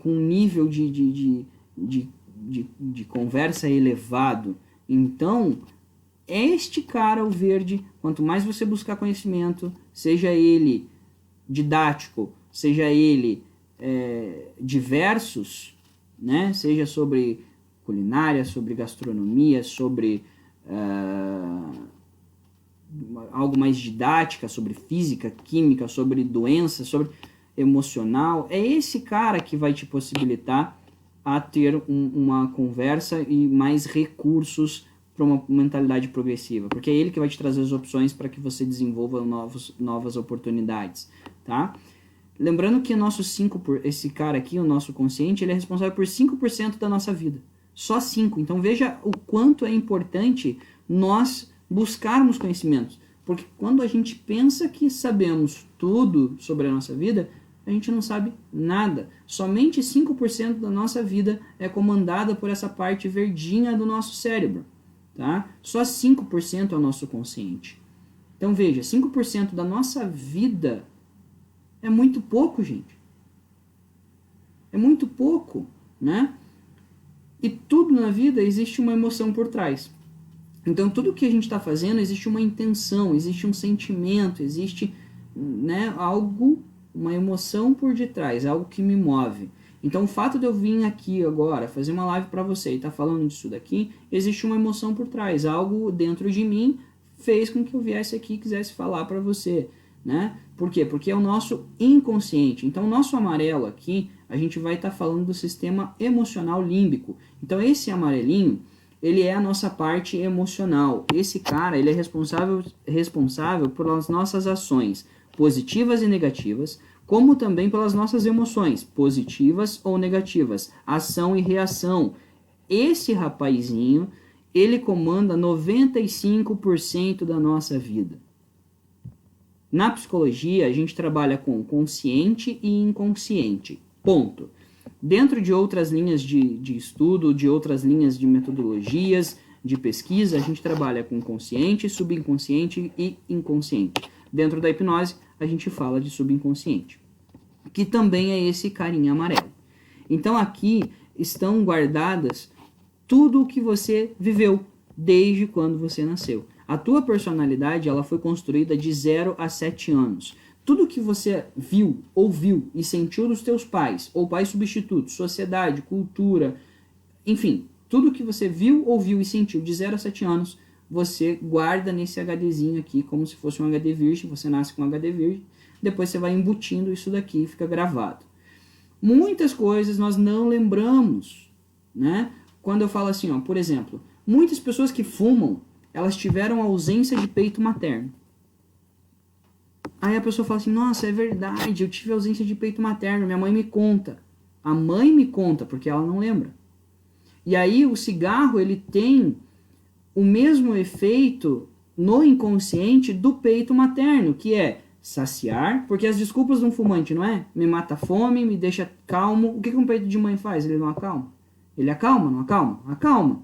Com um nível de conversa elevado. Então, este cara, o verde, quanto mais você buscar conhecimento, seja ele didático, seja ele diversos, né? Seja sobre culinária, sobre gastronomia, sobre algo mais didática, sobre física, química, sobre doença, sobre emocional, é esse cara que vai te possibilitar a ter uma conversa e mais recursos para uma mentalidade progressiva, porque é ele que vai te trazer as opções para que você desenvolva novas oportunidades, tá? Lembrando que esse cara aqui, o nosso consciente, ele é responsável por 5% da nossa vida. Só 5%. Então veja o quanto é importante nós buscarmos conhecimentos. Porque quando a gente pensa que sabemos tudo sobre a nossa vida, a gente não sabe nada. Somente 5% da nossa vida é comandada por essa parte verdinha do nosso cérebro. Tá? Só 5% é o nosso consciente. Então veja, 5% da nossa vida é muito pouco, gente. É muito pouco, né? E tudo na vida existe uma emoção por trás. Então tudo que a gente está fazendo existe uma intenção, existe um sentimento, existe, né, algo, uma emoção por detrás, algo que me move. Então o fato de eu vir aqui agora fazer uma live para você e estar falando disso daqui, existe uma emoção por trás, algo dentro de mim fez com que eu viesse aqui e quisesse falar para você, né? Por quê? Porque é o nosso inconsciente. Então o nosso amarelo aqui, a gente vai estar falando do sistema emocional límbico. Então esse amarelinho, ele é a nossa parte emocional. Esse cara, ele é responsável pelas nossas ações positivas e negativas, como também pelas nossas emoções, positivas ou negativas, ação e reação. Esse rapazinho, ele comanda 95% da nossa vida. Na psicologia, a gente trabalha com consciente e inconsciente. Ponto. Dentro de outras linhas de estudo, de outras linhas de metodologias, de pesquisa, a gente trabalha com consciente, subconsciente e inconsciente. Dentro da hipnose, a gente fala de subconsciente, que também é esse carinha amarelo. Então aqui estão guardadas tudo o que você viveu desde quando você nasceu. A tua personalidade, ela foi construída de 0 a 7 anos. Tudo que você viu, ouviu e sentiu dos teus pais, ou pais substitutos, sociedade, cultura, enfim, tudo que você viu, ouviu e sentiu de 0 a 7 anos, você guarda nesse HDzinho aqui, como se fosse um HD virgem, você nasce com um HD virgem, depois você vai embutindo isso daqui e fica gravado. Muitas coisas nós não lembramos, né? Quando eu falo assim, ó, por exemplo, muitas pessoas que fumam, elas tiveram ausência de peito materno. Aí a pessoa fala assim, nossa, é verdade, eu tive ausência de peito materno, minha mãe me conta. A mãe me conta, porque ela não lembra. E aí o cigarro, ele tem o mesmo efeito no inconsciente do peito materno, que é saciar, porque as desculpas de um fumante, não é? Me mata a fome, me deixa calmo. O que um peito de mãe faz? Ele não acalma? Ele acalma, não acalma? Acalma.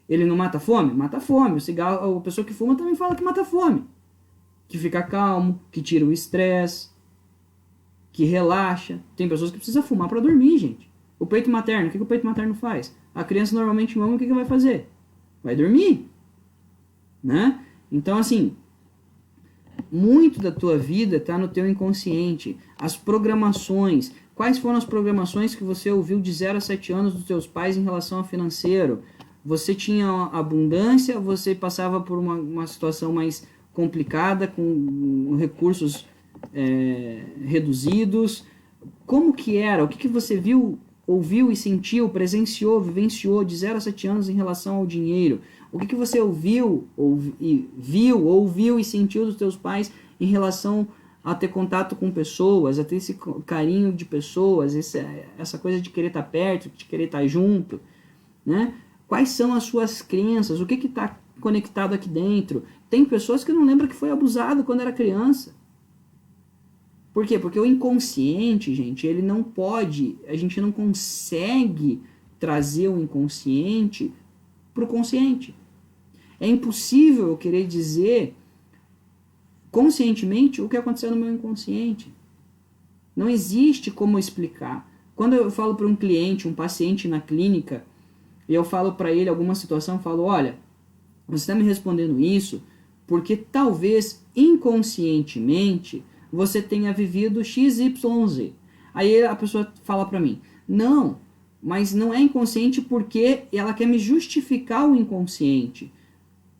Ele não mata a fome? Mata a fome. O cigarro, a pessoa que fuma também fala que mata a fome. Que fica calmo, que tira o estresse, que relaxa. Tem pessoas que precisam fumar para dormir, gente. O peito materno, o que o peito materno faz? A criança normalmente mama, o que vai fazer? Vai dormir, né? Então, assim, muito da tua vida está no teu inconsciente. As programações. Quais foram as programações que você ouviu de 0 a 7 anos dos teus pais em relação ao financeiro? Você tinha abundância, você passava por uma situação mais complicada, com recursos reduzidos. Como que era? O que você viu, ouviu e sentiu, presenciou, vivenciou de 0 a 7 anos em relação ao dinheiro? O que você ouviu e sentiu dos teus pais em relação a ter contato com pessoas, a ter esse carinho de pessoas, essa coisa de querer estar perto, de querer estar junto, né? Quais são as suas crenças? O que está conectado aqui dentro? Tem pessoas que não lembram que foi abusado quando era criança. Por quê? Porque o inconsciente, gente, ele não pode, a gente não consegue trazer o inconsciente para o consciente. É impossível eu querer dizer conscientemente o que aconteceu no meu inconsciente. Não existe como explicar. Quando eu falo para um cliente, um paciente na clínica, e eu falo para ele alguma situação, eu falo, olha, você está me respondendo isso porque talvez inconscientemente você tenha vivido XYZ. Aí a pessoa fala para mim, não, mas não é inconsciente porque ela quer me justificar o inconsciente.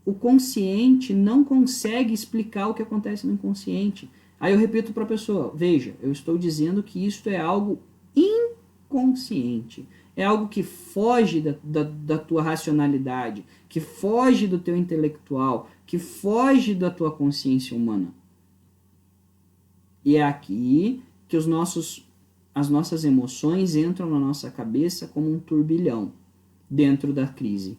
O consciente não consegue explicar o que acontece no inconsciente. Aí eu repito para a pessoa, veja, eu estou dizendo que isso é algo inconsciente. É algo que foge da tua racionalidade, que foge do teu intelectual, que foge da tua consciência humana. E é aqui que as nossas emoções entram na nossa cabeça como um turbilhão dentro da crise.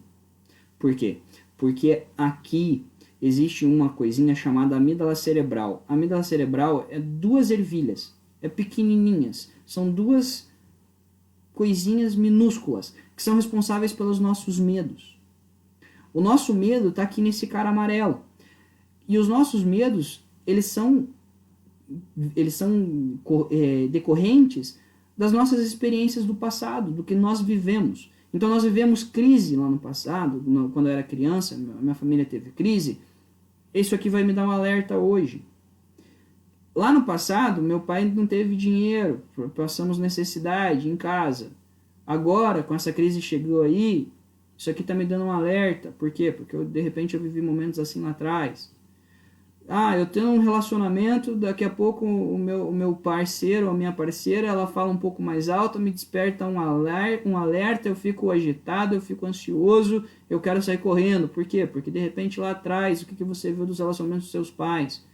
Por quê? Porque aqui existe uma coisinha chamada amígdala cerebral. A amígdala cerebral é 2 ervilhas, é pequenininhas, são 2 coisinhas minúsculas que são responsáveis pelos nossos medos. O nosso medo está aqui nesse cara amarelo. E os nossos medos, eles são decorrentes das nossas experiências do passado, do que nós vivemos. Então nós vivemos crise lá no passado, quando eu era criança, minha família teve crise. Isso aqui vai me dar um alerta hoje. Lá no passado, meu pai não teve dinheiro, passamos necessidade em casa. Agora, com essa crise chegou aí, isso aqui está me dando um alerta. Por quê? Porque de repente eu vivi momentos assim lá atrás. Eu tenho um relacionamento, daqui a pouco o meu parceiro, a minha parceira, ela fala um pouco mais alto, me desperta um alerta, eu fico agitado, eu fico ansioso, eu quero sair correndo. Por quê? Porque de repente lá atrás, o que você viu dos relacionamentos dos seus pais?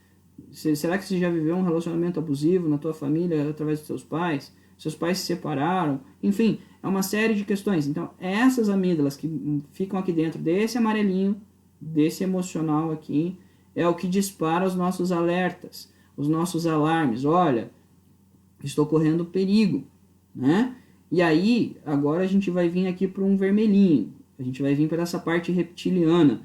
Será que você já viveu um relacionamento abusivo na tua família através dos seus pais? seus pais se separaram, enfim, é uma série de questões. Então, essas amígdalas que ficam aqui dentro desse amarelinho, desse emocional aqui, é o que dispara os nossos alertas, os nossos alarmes. Olha, estou correndo perigo, né? E aí, agora a gente vai vir aqui para um vermelhinho. A gente vai vir para essa parte reptiliana.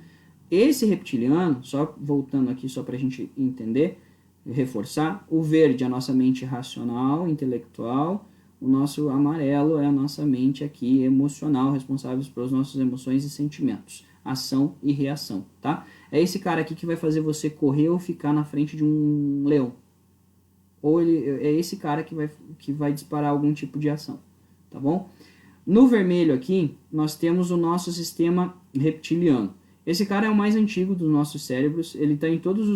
Esse reptiliano, só voltando aqui só para a gente entender, reforçar, o verde é a nossa mente racional, intelectual, o nosso amarelo é a nossa mente aqui emocional, responsáveis pelas nossas emoções e sentimentos, ação e reação, tá? É esse cara aqui que vai fazer você correr ou ficar na frente de um leão. Ou é esse cara que vai disparar algum tipo de ação, tá bom? No vermelho aqui, nós temos o nosso sistema reptiliano. Esse cara é o mais antigo dos nossos cérebros, ele está em todos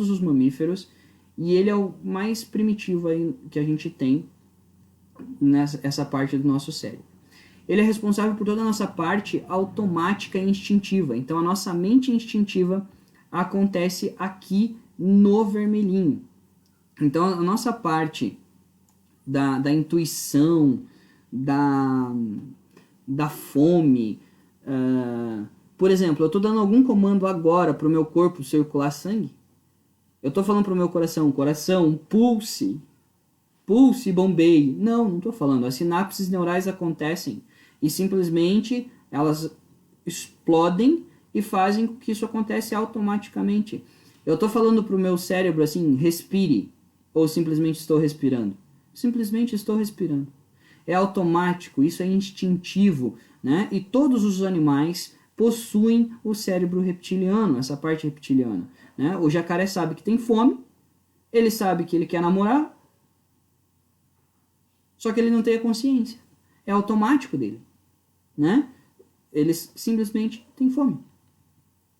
os mamíferos, e ele é o mais primitivo aí que a gente tem nessa parte do nosso cérebro. Ele é responsável por toda a nossa parte automática e instintiva. Então, a nossa mente instintiva acontece aqui no vermelhinho. Então, a nossa parte da intuição, da fome, por exemplo, eu estou dando algum comando agora para o meu corpo circular sangue. Eu estou falando para o meu coração, pulse, bombeie. Não estou falando. As sinapses neurais acontecem e simplesmente elas explodem e fazem com que isso aconteça automaticamente. Eu estou falando para o meu cérebro assim, respire, ou simplesmente estou respirando? Simplesmente estou respirando. É automático, isso é instintivo, né? E todos os animais possuem o cérebro reptiliano, essa parte reptiliana, né? O jacaré sabe que tem fome, ele sabe que ele quer namorar, só que ele não tem a consciência. É automático dele, né? Eles simplesmente têm fome.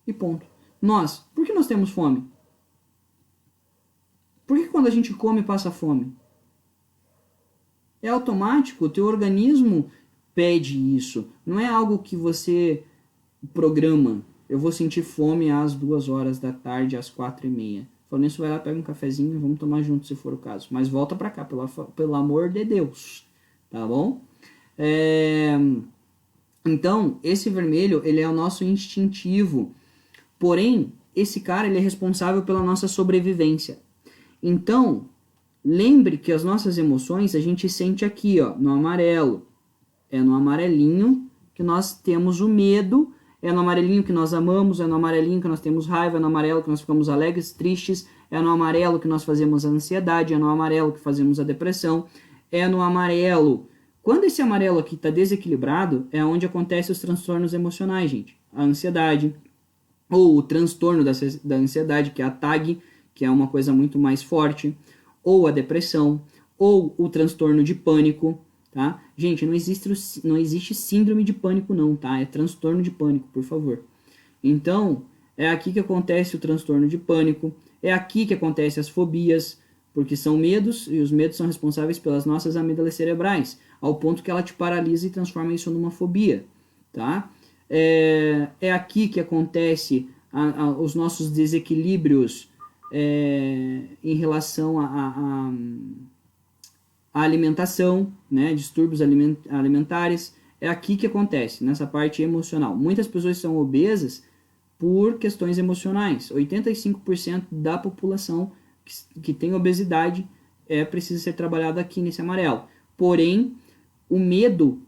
E ponto. Nós, por que nós temos fome? Por que quando a gente come passa fome? É automático, o teu organismo pede isso. Não é algo que você programa. Eu vou sentir fome às 2 horas da tarde, às 4h30. Falando isso, vai lá, pega um cafezinho e vamos tomar junto, se for o caso. Mas volta pra cá, pelo amor de Deus. Tá bom? Então, esse vermelho, ele é o nosso instintivo. Porém, esse cara, ele é responsável pela nossa sobrevivência. Então, lembre que as nossas emoções a gente sente aqui, ó, no amarelo. É no amarelinho que nós temos o medo, é no amarelinho que nós amamos, é no amarelinho que nós temos raiva, é no amarelo que nós ficamos alegres, tristes, é no amarelo que nós fazemos a ansiedade, é no amarelo que fazemos a depressão, é no amarelo. Quando esse amarelo aqui está desequilibrado, é onde acontecem os transtornos emocionais, gente. A ansiedade, ou o transtorno da ansiedade, que é a TAG, que é uma coisa muito mais forte, ou a depressão, ou o transtorno de pânico, tá? Gente, não existe síndrome de pânico não, tá? É transtorno de pânico, por favor. Então, é aqui que acontece o transtorno de pânico, é aqui que acontecem as fobias, porque são medos, e os medos são responsáveis pelas nossas amígdalas cerebrais, ao ponto que ela te paralisa e transforma isso numa fobia, tá? É aqui que acontece os nossos desequilíbrios em relação à alimentação, né, distúrbios alimentares, é aqui que acontece, nessa parte emocional. Muitas pessoas são obesas por questões emocionais. 85% da população que tem obesidade precisa ser trabalhada aqui nesse amarelo. Porém, o medo,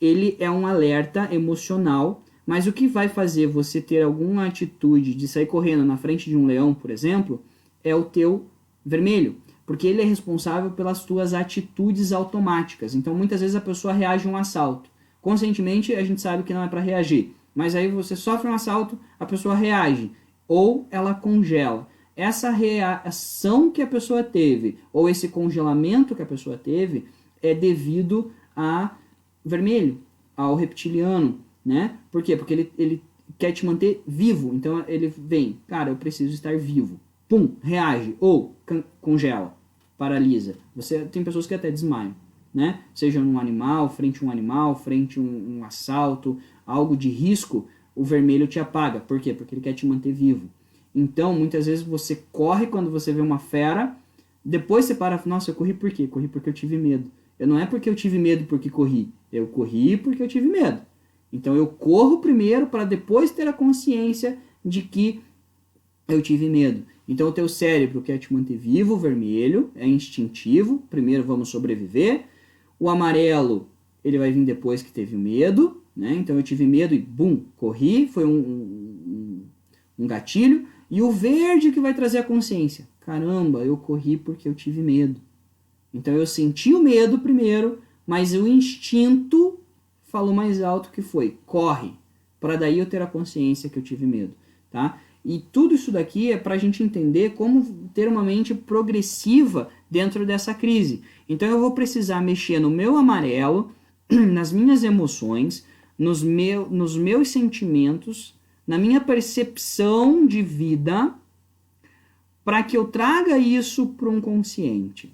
ele é um alerta emocional, mas o que vai fazer você ter alguma atitude de sair correndo na frente de um leão, por exemplo, é o teu vermelho, porque ele é responsável pelas tuas atitudes automáticas. Então, muitas vezes a pessoa reage a um assalto. Conscientemente, a gente sabe que não é para reagir, mas aí você sofre um assalto, a pessoa reage, ou ela congela. Essa reação que a pessoa teve, ou esse congelamento que a pessoa teve, é devido a vermelho, ao reptiliano, né? Por quê? Porque ele quer te manter vivo. Então ele vem, cara, eu preciso estar vivo. Pum, reage, ou congela, paralisa. Tem pessoas que até desmaiam, né? Seja num animal, frente a um assalto, algo de risco, o vermelho te apaga. Por quê? Porque ele quer te manter vivo. Então, muitas vezes você corre quando você vê uma fera, depois você para, nossa, eu corri por quê? Corri porque eu tive medo. Não é porque eu tive medo porque corri. Eu corri porque eu tive medo. Então eu corro primeiro para depois ter a consciência de que eu tive medo. Então o teu cérebro quer te manter vivo, o vermelho é instintivo, primeiro vamos sobreviver. O amarelo, ele vai vir depois que teve medo, né? Então eu tive medo e bum, corri, foi um gatilho. E o verde que vai trazer a consciência. Caramba, eu corri porque eu tive medo. Então eu senti o medo primeiro, mas o instinto falou mais alto que foi, corre, para daí eu ter a consciência que eu tive medo, tá? E tudo isso daqui é para a gente entender como ter uma mente progressiva dentro dessa crise. Então eu vou precisar mexer no meu amarelo, nas minhas emoções, nos meus sentimentos, na minha percepção de vida, para que eu traga isso para um consciente,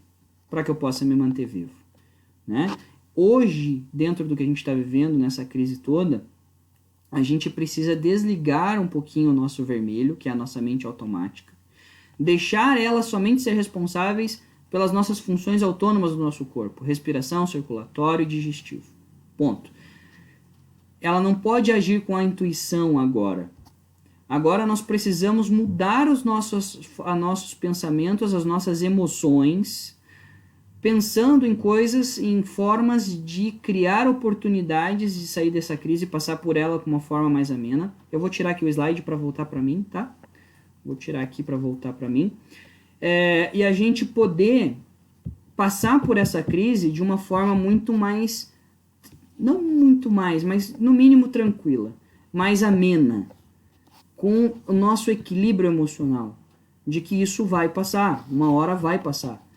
para que eu possa me manter vivo, né? Hoje, dentro do que a gente está vivendo nessa crise toda, a gente precisa desligar um pouquinho o nosso vermelho, que é a nossa mente automática, deixar ela somente ser responsáveis pelas nossas funções autônomas do nosso corpo, respiração, circulatório e digestivo. Ponto. Ela não pode agir com a intuição agora. Agora nós precisamos mudar os nossos pensamentos, as nossas emoções, pensando em coisas, em formas de criar oportunidades de sair dessa crise e passar por ela com uma forma mais amena. Eu vou tirar aqui o slide para voltar para mim, tá? Vou tirar aqui para voltar para mim. E a gente poder passar por essa crise de uma forma muito mais, não muito mais, mas no mínimo tranquila, mais amena, com o nosso equilíbrio emocional, de que isso vai passar, uma hora vai passar.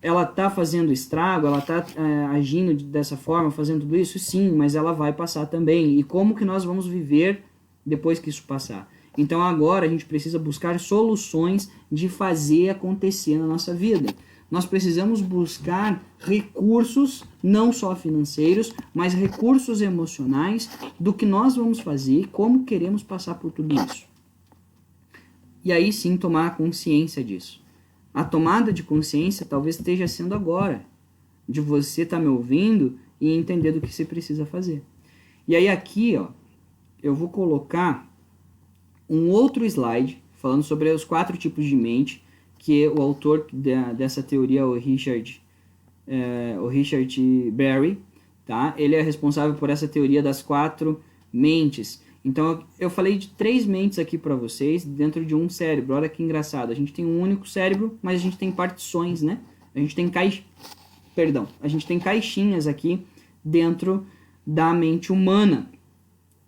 Ela está fazendo estrago, ela está agindo dessa forma, fazendo tudo isso? Sim, mas ela vai passar também. E como que nós vamos viver depois que isso passar? Então agora a gente precisa buscar soluções de fazer acontecer na nossa vida. Nós precisamos buscar recursos, não só financeiros, mas recursos emocionais do que nós vamos fazer e como queremos passar por tudo isso. E aí sim tomar consciência disso. A tomada de consciência talvez esteja sendo agora, de você estar me ouvindo e entender do que você precisa fazer. E aí aqui, ó, eu vou colocar um outro slide falando sobre os 4 tipos de mente, que o autor dessa teoria é o Richard Berry, tá? Ele é responsável por essa teoria das 4 mentes. Então, eu falei de 3 mentes aqui para vocês dentro de um cérebro. Olha que engraçado. A gente tem um único cérebro, mas a gente tem partições, né? A gente tem caixinhas aqui dentro da mente humana.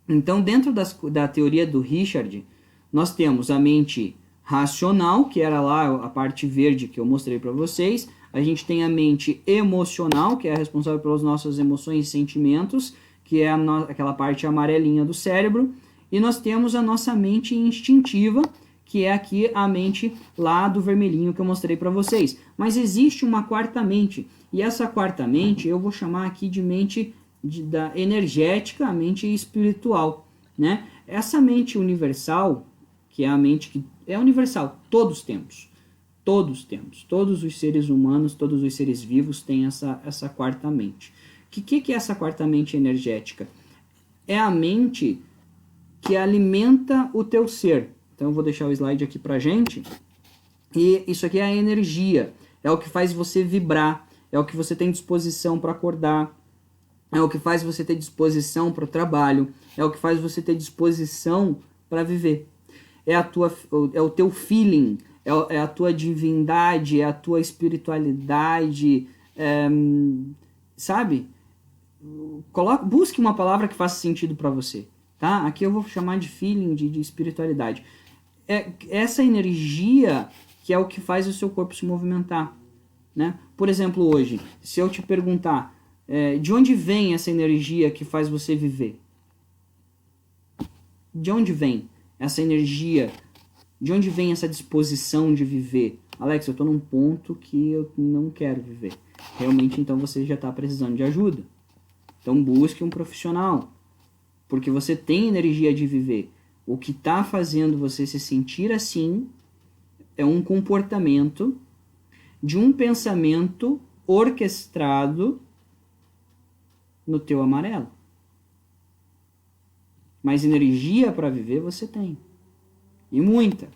Então, dentro da teoria do Richard, nós temos a mente racional, que era lá a parte verde que eu mostrei para vocês. A gente tem a mente emocional, que é responsável pelas nossas emoções e sentimentos, que é aquela parte amarelinha do cérebro, e nós temos a nossa mente instintiva, que é aqui a mente lá do vermelhinho que eu mostrei para vocês. Mas existe uma quarta mente, e essa quarta mente eu vou chamar aqui de mente da energética, a mente espiritual, né? Essa mente universal, que é a mente que é universal, todos temos, todos os seres humanos, todos os seres vivos têm essa quarta mente. O que é essa quarta mente energética? É a mente que alimenta o teu ser. Então eu vou deixar o slide aqui pra gente. E isso aqui é a energia. É o que faz você vibrar. É o que você tem disposição para acordar. É o que faz você ter disposição para o trabalho. É o que faz você ter disposição para viver. É o teu feeling. É a tua divindade. É a tua espiritualidade. Sabe? Busque uma palavra que faça sentido para você, tá? Aqui eu vou chamar de feeling, de espiritualidade. É essa energia que é o que faz o seu corpo se movimentar, né? Por exemplo, hoje, se eu te perguntar de onde vem essa energia que faz você viver? De onde vem essa energia? De onde vem essa disposição de viver? Alex, eu estou num ponto que eu não quero viver. Realmente, então, você já está precisando de ajuda. Então busque um profissional, porque você tem energia de viver. O que está fazendo você se sentir assim é um comportamento de um pensamento orquestrado no teu amarelo. Mas energia para viver você tem. E muita.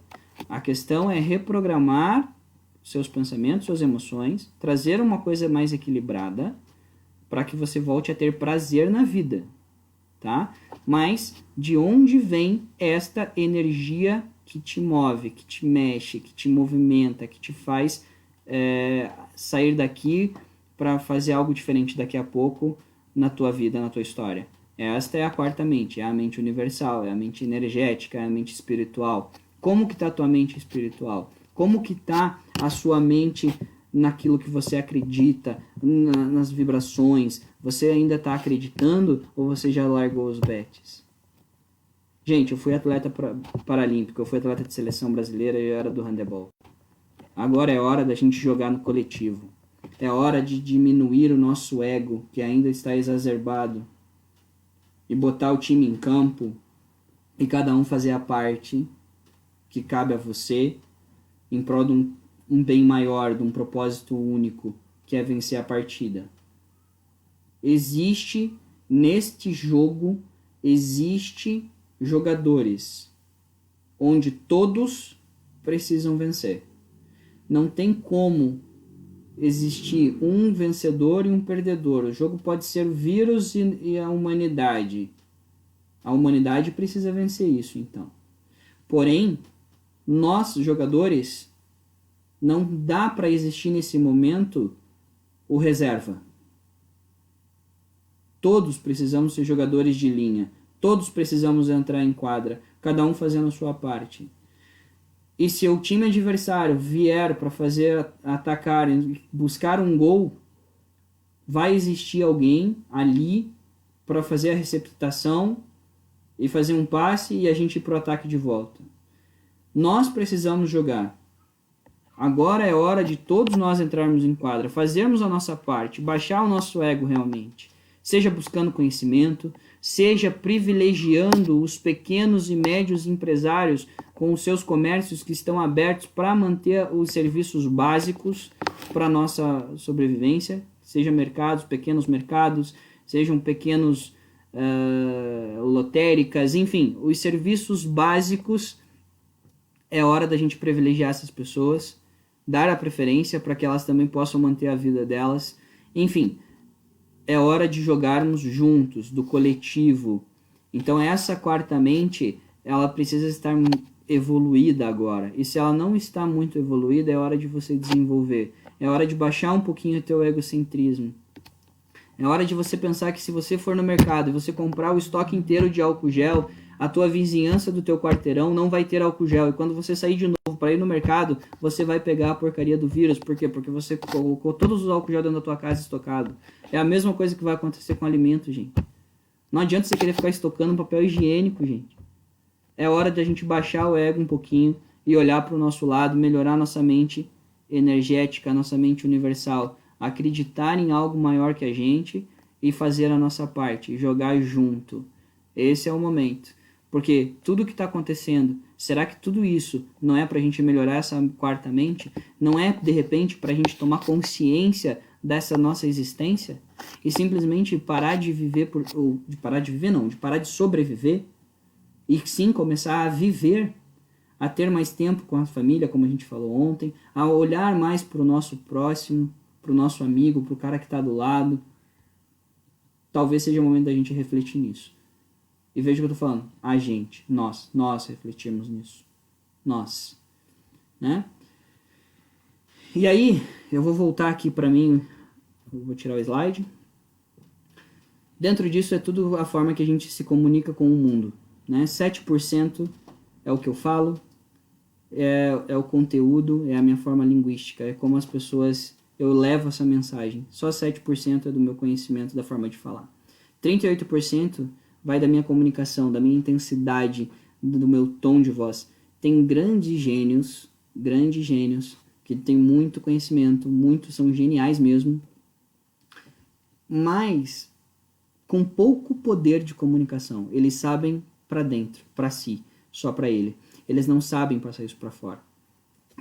A questão é reprogramar seus pensamentos, suas emoções, trazer uma coisa mais equilibrada para que você volte a ter prazer na vida, tá? Mas de onde vem esta energia que te move, que te mexe, que te movimenta, que te faz sair daqui para fazer algo diferente daqui a pouco na tua vida, na tua história? Esta é a quarta mente, é a mente universal, é a mente energética, é a mente espiritual. Como que está a tua mente espiritual? Como que está a sua mente naquilo que você acredita, nas vibrações? Você ainda está acreditando ou você já largou os bets? Gente, eu fui atleta paralímpico, eu fui atleta de seleção brasileira e eu era do handebol. Agora é hora da gente jogar no coletivo. É hora de diminuir o nosso ego, que ainda está exacerbado, e botar o time em campo e cada um fazer a parte que cabe a você em prol de um bem maior, de um propósito único, que é vencer a partida. Neste jogo, existe jogadores onde todos precisam vencer. Não tem como existir um vencedor e um perdedor. O jogo pode ser o vírus e a humanidade. A humanidade precisa vencer isso, então. Porém, nós, jogadores, não dá para existir nesse momento o reserva. Todos precisamos ser jogadores de linha. Todos precisamos entrar em quadra, cada um fazendo a sua parte. E se o time adversário vier para fazer atacar, buscar um gol, vai existir alguém ali para fazer a receptação e fazer um passe e a gente ir para o ataque de volta. Nós precisamos jogar. Agora é hora de todos nós entrarmos em quadra, fazermos a nossa parte, baixar o nosso ego realmente. Seja buscando conhecimento, seja privilegiando os pequenos e médios empresários com os seus comércios que estão abertos para manter os serviços básicos para a nossa sobrevivência, seja mercados, pequenos mercados, sejam pequenos lotéricas, enfim, os serviços básicos. É hora da gente privilegiar essas pessoas, dar a preferência para que elas também possam manter a vida delas. Enfim, é hora de jogarmos juntos, do coletivo. Então essa quarta mente, ela precisa estar evoluída agora. E se ela não está muito evoluída, é hora de você desenvolver. É hora de baixar um pouquinho o teu egocentrismo. É hora de você pensar que se você for no mercado e você comprar o estoque inteiro de álcool gel, a tua vizinhança do teu quarteirão não vai ter álcool gel. E quando você sair de novo para ir no mercado, você vai pegar a porcaria do vírus. Por quê? Porque você colocou todos os álcool gel dentro da tua casa estocado. É a mesma coisa que vai acontecer com alimento, gente. Não adianta você querer ficar estocando papel higiênico, gente. É hora de a gente baixar o ego um pouquinho e olhar para o nosso lado, melhorar nossa mente energética, nossa mente universal. Acreditar em algo maior que a gente e fazer a nossa parte, jogar junto. Esse é o momento. Porque tudo que está acontecendo, será que tudo isso não é para a gente melhorar essa quarta mente? Não é, de repente, para a gente tomar consciência dessa nossa existência? E simplesmente parar de viver, de parar de sobreviver? E sim começar a viver, a ter mais tempo com a família, como a gente falou ontem, a olhar mais para o nosso próximo, para o nosso amigo, para o cara que está do lado. Talvez seja o momento da gente refletir nisso. E veja o que eu estou falando. A gente, nós refletimos nisso. Nós. Né? E aí, eu vou voltar aqui para mim. Eu vou tirar o slide. Dentro disso é tudo a forma que a gente se comunica com o mundo. Né? 7% é o que eu falo, é o conteúdo, é a minha forma linguística, é como as pessoas... Eu levo essa mensagem. Só 7% é do meu conhecimento, da forma de falar. 38% vai da minha comunicação, da minha intensidade, do meu tom de voz. Tem grandes gênios, que têm muito conhecimento, muitos são geniais mesmo, mas com pouco poder de comunicação. Eles sabem para dentro, para si, só para ele. Eles não sabem passar isso para fora.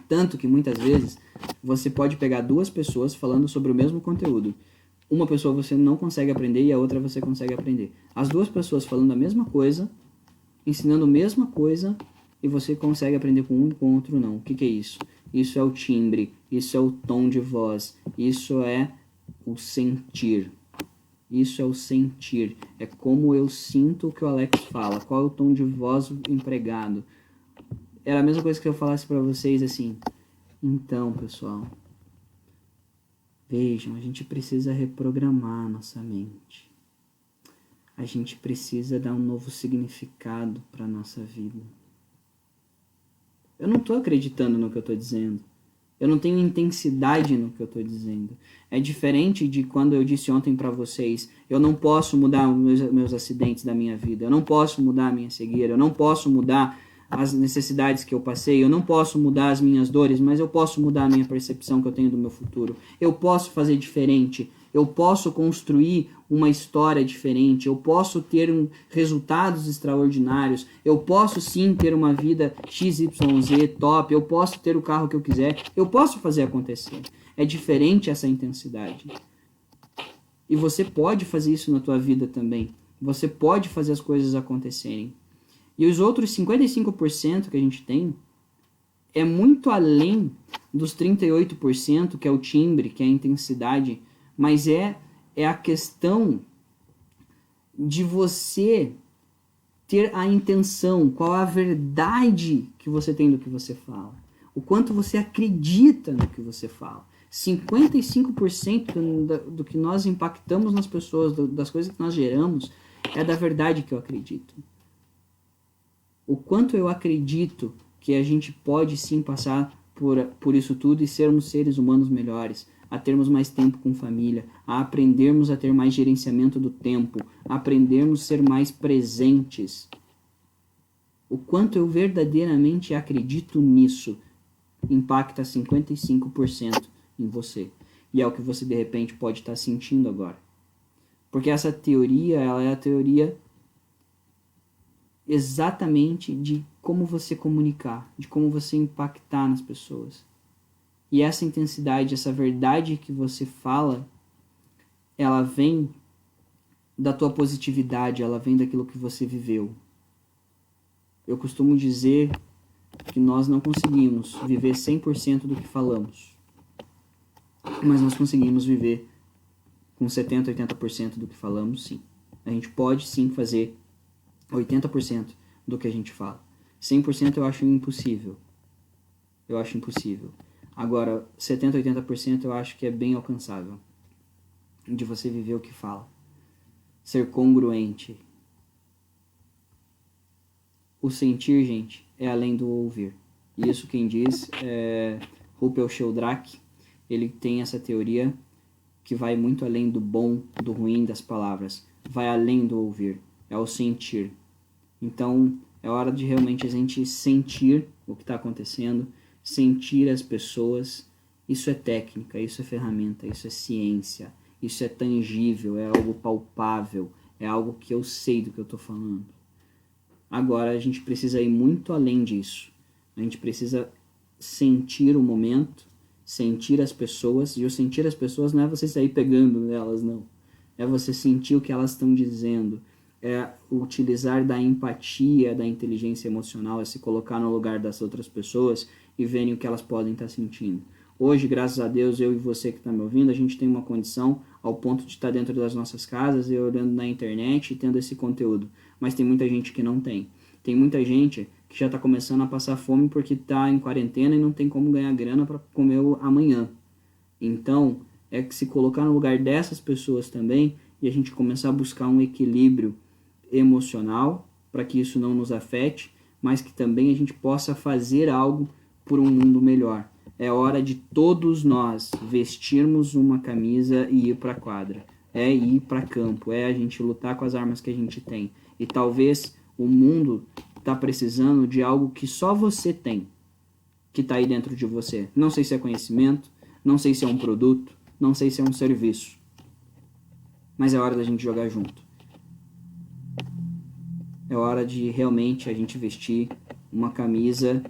Tanto que muitas vezes você pode pegar duas pessoas falando sobre o mesmo conteúdo. Uma pessoa você não consegue aprender e a outra você consegue aprender. As duas pessoas falando a mesma coisa, ensinando a mesma coisa, e você consegue aprender com um e com o outro não. O que é isso? Isso é o timbre, isso é o tom de voz, isso é o sentir. Isso é o sentir. É como eu sinto o que o Alex fala. Qual é o tom de voz empregado. Era a mesma coisa que eu falasse para vocês assim. Então, pessoal, vejam, a gente precisa reprogramar a nossa mente. A gente precisa dar um novo significado para a nossa vida. Eu não estou acreditando no que eu estou dizendo. Eu não tenho intensidade no que eu estou dizendo. É diferente de quando eu disse ontem para vocês, eu não posso mudar meus acidentes da minha vida, eu não posso mudar a minha cegueira, eu não posso mudar as necessidades que eu passei, eu não posso mudar as minhas dores, mas eu posso mudar a minha percepção que eu tenho do meu futuro. Eu posso fazer diferente, eu posso construir uma história diferente, eu posso ter resultados extraordinários, eu posso sim ter uma vida XYZ top, eu posso ter o carro que eu quiser, eu posso fazer acontecer. É diferente essa intensidade. E você pode fazer isso na tua vida também. Você pode fazer as coisas acontecerem. E os outros 55% que a gente tem é muito além dos 38%, que é o timbre, que é a intensidade, mas é a questão de você ter a intenção, qual a verdade que você tem do que você fala, o quanto você acredita no que você fala. 55% do que nós impactamos nas pessoas, das coisas que nós geramos, é da verdade que eu acredito. O quanto eu acredito que a gente pode sim passar por isso tudo e sermos seres humanos melhores, a termos mais tempo com família, a aprendermos a ter mais gerenciamento do tempo, a aprendermos a ser mais presentes. O quanto eu verdadeiramente acredito nisso impacta 55% em você. E é o que você de repente pode estar sentindo agora. Porque essa teoria, ela é a teoria exatamente de como você comunicar, de como você impactar nas pessoas. E essa intensidade, essa verdade que você fala, ela vem da tua positividade, ela vem daquilo que você viveu. Eu costumo dizer que nós não conseguimos viver 100% do que falamos, mas nós conseguimos viver com 70%, 80% do que falamos, sim. A gente pode sim fazer 80% do que a gente fala. 100% eu acho impossível. Eu acho impossível. Agora, 70%, 80% eu acho que é bem alcançável. De você viver o que fala. Ser congruente. O sentir, gente, é além do ouvir. E isso quem diz é Ruppel Sheldrake. Ele tem essa teoria que vai muito além do bom, do ruim das palavras. Vai além do ouvir. É o sentir. Então, é hora de realmente a gente sentir o que está acontecendo, sentir as pessoas. Isso é técnica, isso é ferramenta, isso é ciência, isso é tangível, é algo palpável, é algo que eu sei do que eu estou falando. Agora, a gente precisa ir muito além disso. A gente precisa sentir o momento, sentir as pessoas, e o sentir as pessoas não é você sair pegando nelas, não. É você sentir o que elas estão dizendo, é utilizar da empatia, da inteligência emocional, é se colocar no lugar das outras pessoas e verem o que elas podem estar sentindo. Hoje, graças a Deus, eu e você que está me ouvindo, a gente tem uma condição ao ponto de estar dentro das nossas casas e olhando na internet e tendo esse conteúdo. Mas tem muita gente que não tem. Tem muita gente que já está começando a passar fome porque está em quarentena e não tem como ganhar grana para comer amanhã. Então, é que se colocar no lugar dessas pessoas também e a gente começar a buscar um equilíbrio emocional para que isso não nos afete, mas que também a gente possa fazer algo por um mundo melhor. É hora de todos nós vestirmos uma camisa e ir para a quadra. É ir para campo, é a gente lutar com as armas que a gente tem. E talvez o mundo está precisando de algo que só você tem, que está aí dentro de você. Não sei se é conhecimento, não sei se é um produto, não sei se é um serviço. Mas é hora da gente jogar junto. É hora de realmente a gente vestir uma camisa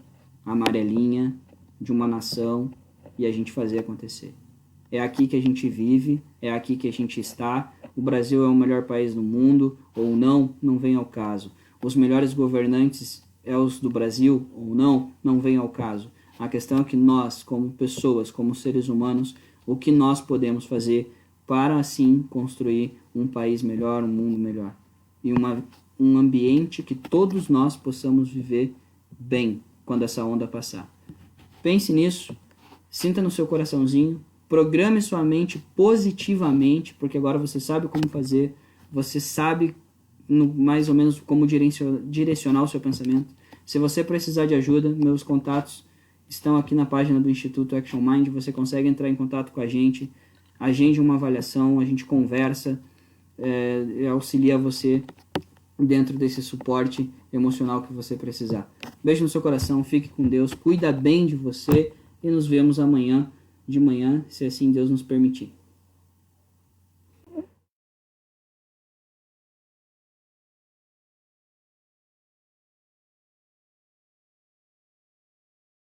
amarelinha de uma nação e a gente fazer acontecer. É aqui que a gente vive, é aqui que a gente está. O Brasil é o melhor país do mundo, ou não, não vem ao caso. Os melhores governantes é os do Brasil, ou não, não vem ao caso. A questão é que nós, como pessoas, como seres humanos, o que nós podemos fazer para assim construir um país melhor, um mundo melhor. E um ambiente que todos nós possamos viver bem quando essa onda passar. Pense nisso, sinta no seu coraçãozinho, programe sua mente positivamente, porque agora você sabe como fazer, você sabe mais ou menos como direcionar o seu pensamento. Se você precisar de ajuda, meus contatos estão aqui na página do Instituto Action Mind, você consegue entrar em contato com a gente, agende uma avaliação, a gente conversa, auxilia você dentro desse suporte emocional que você precisar. Beijo no seu coração, fique com Deus, cuida bem de você e nos vemos amanhã de manhã, se assim Deus nos permitir.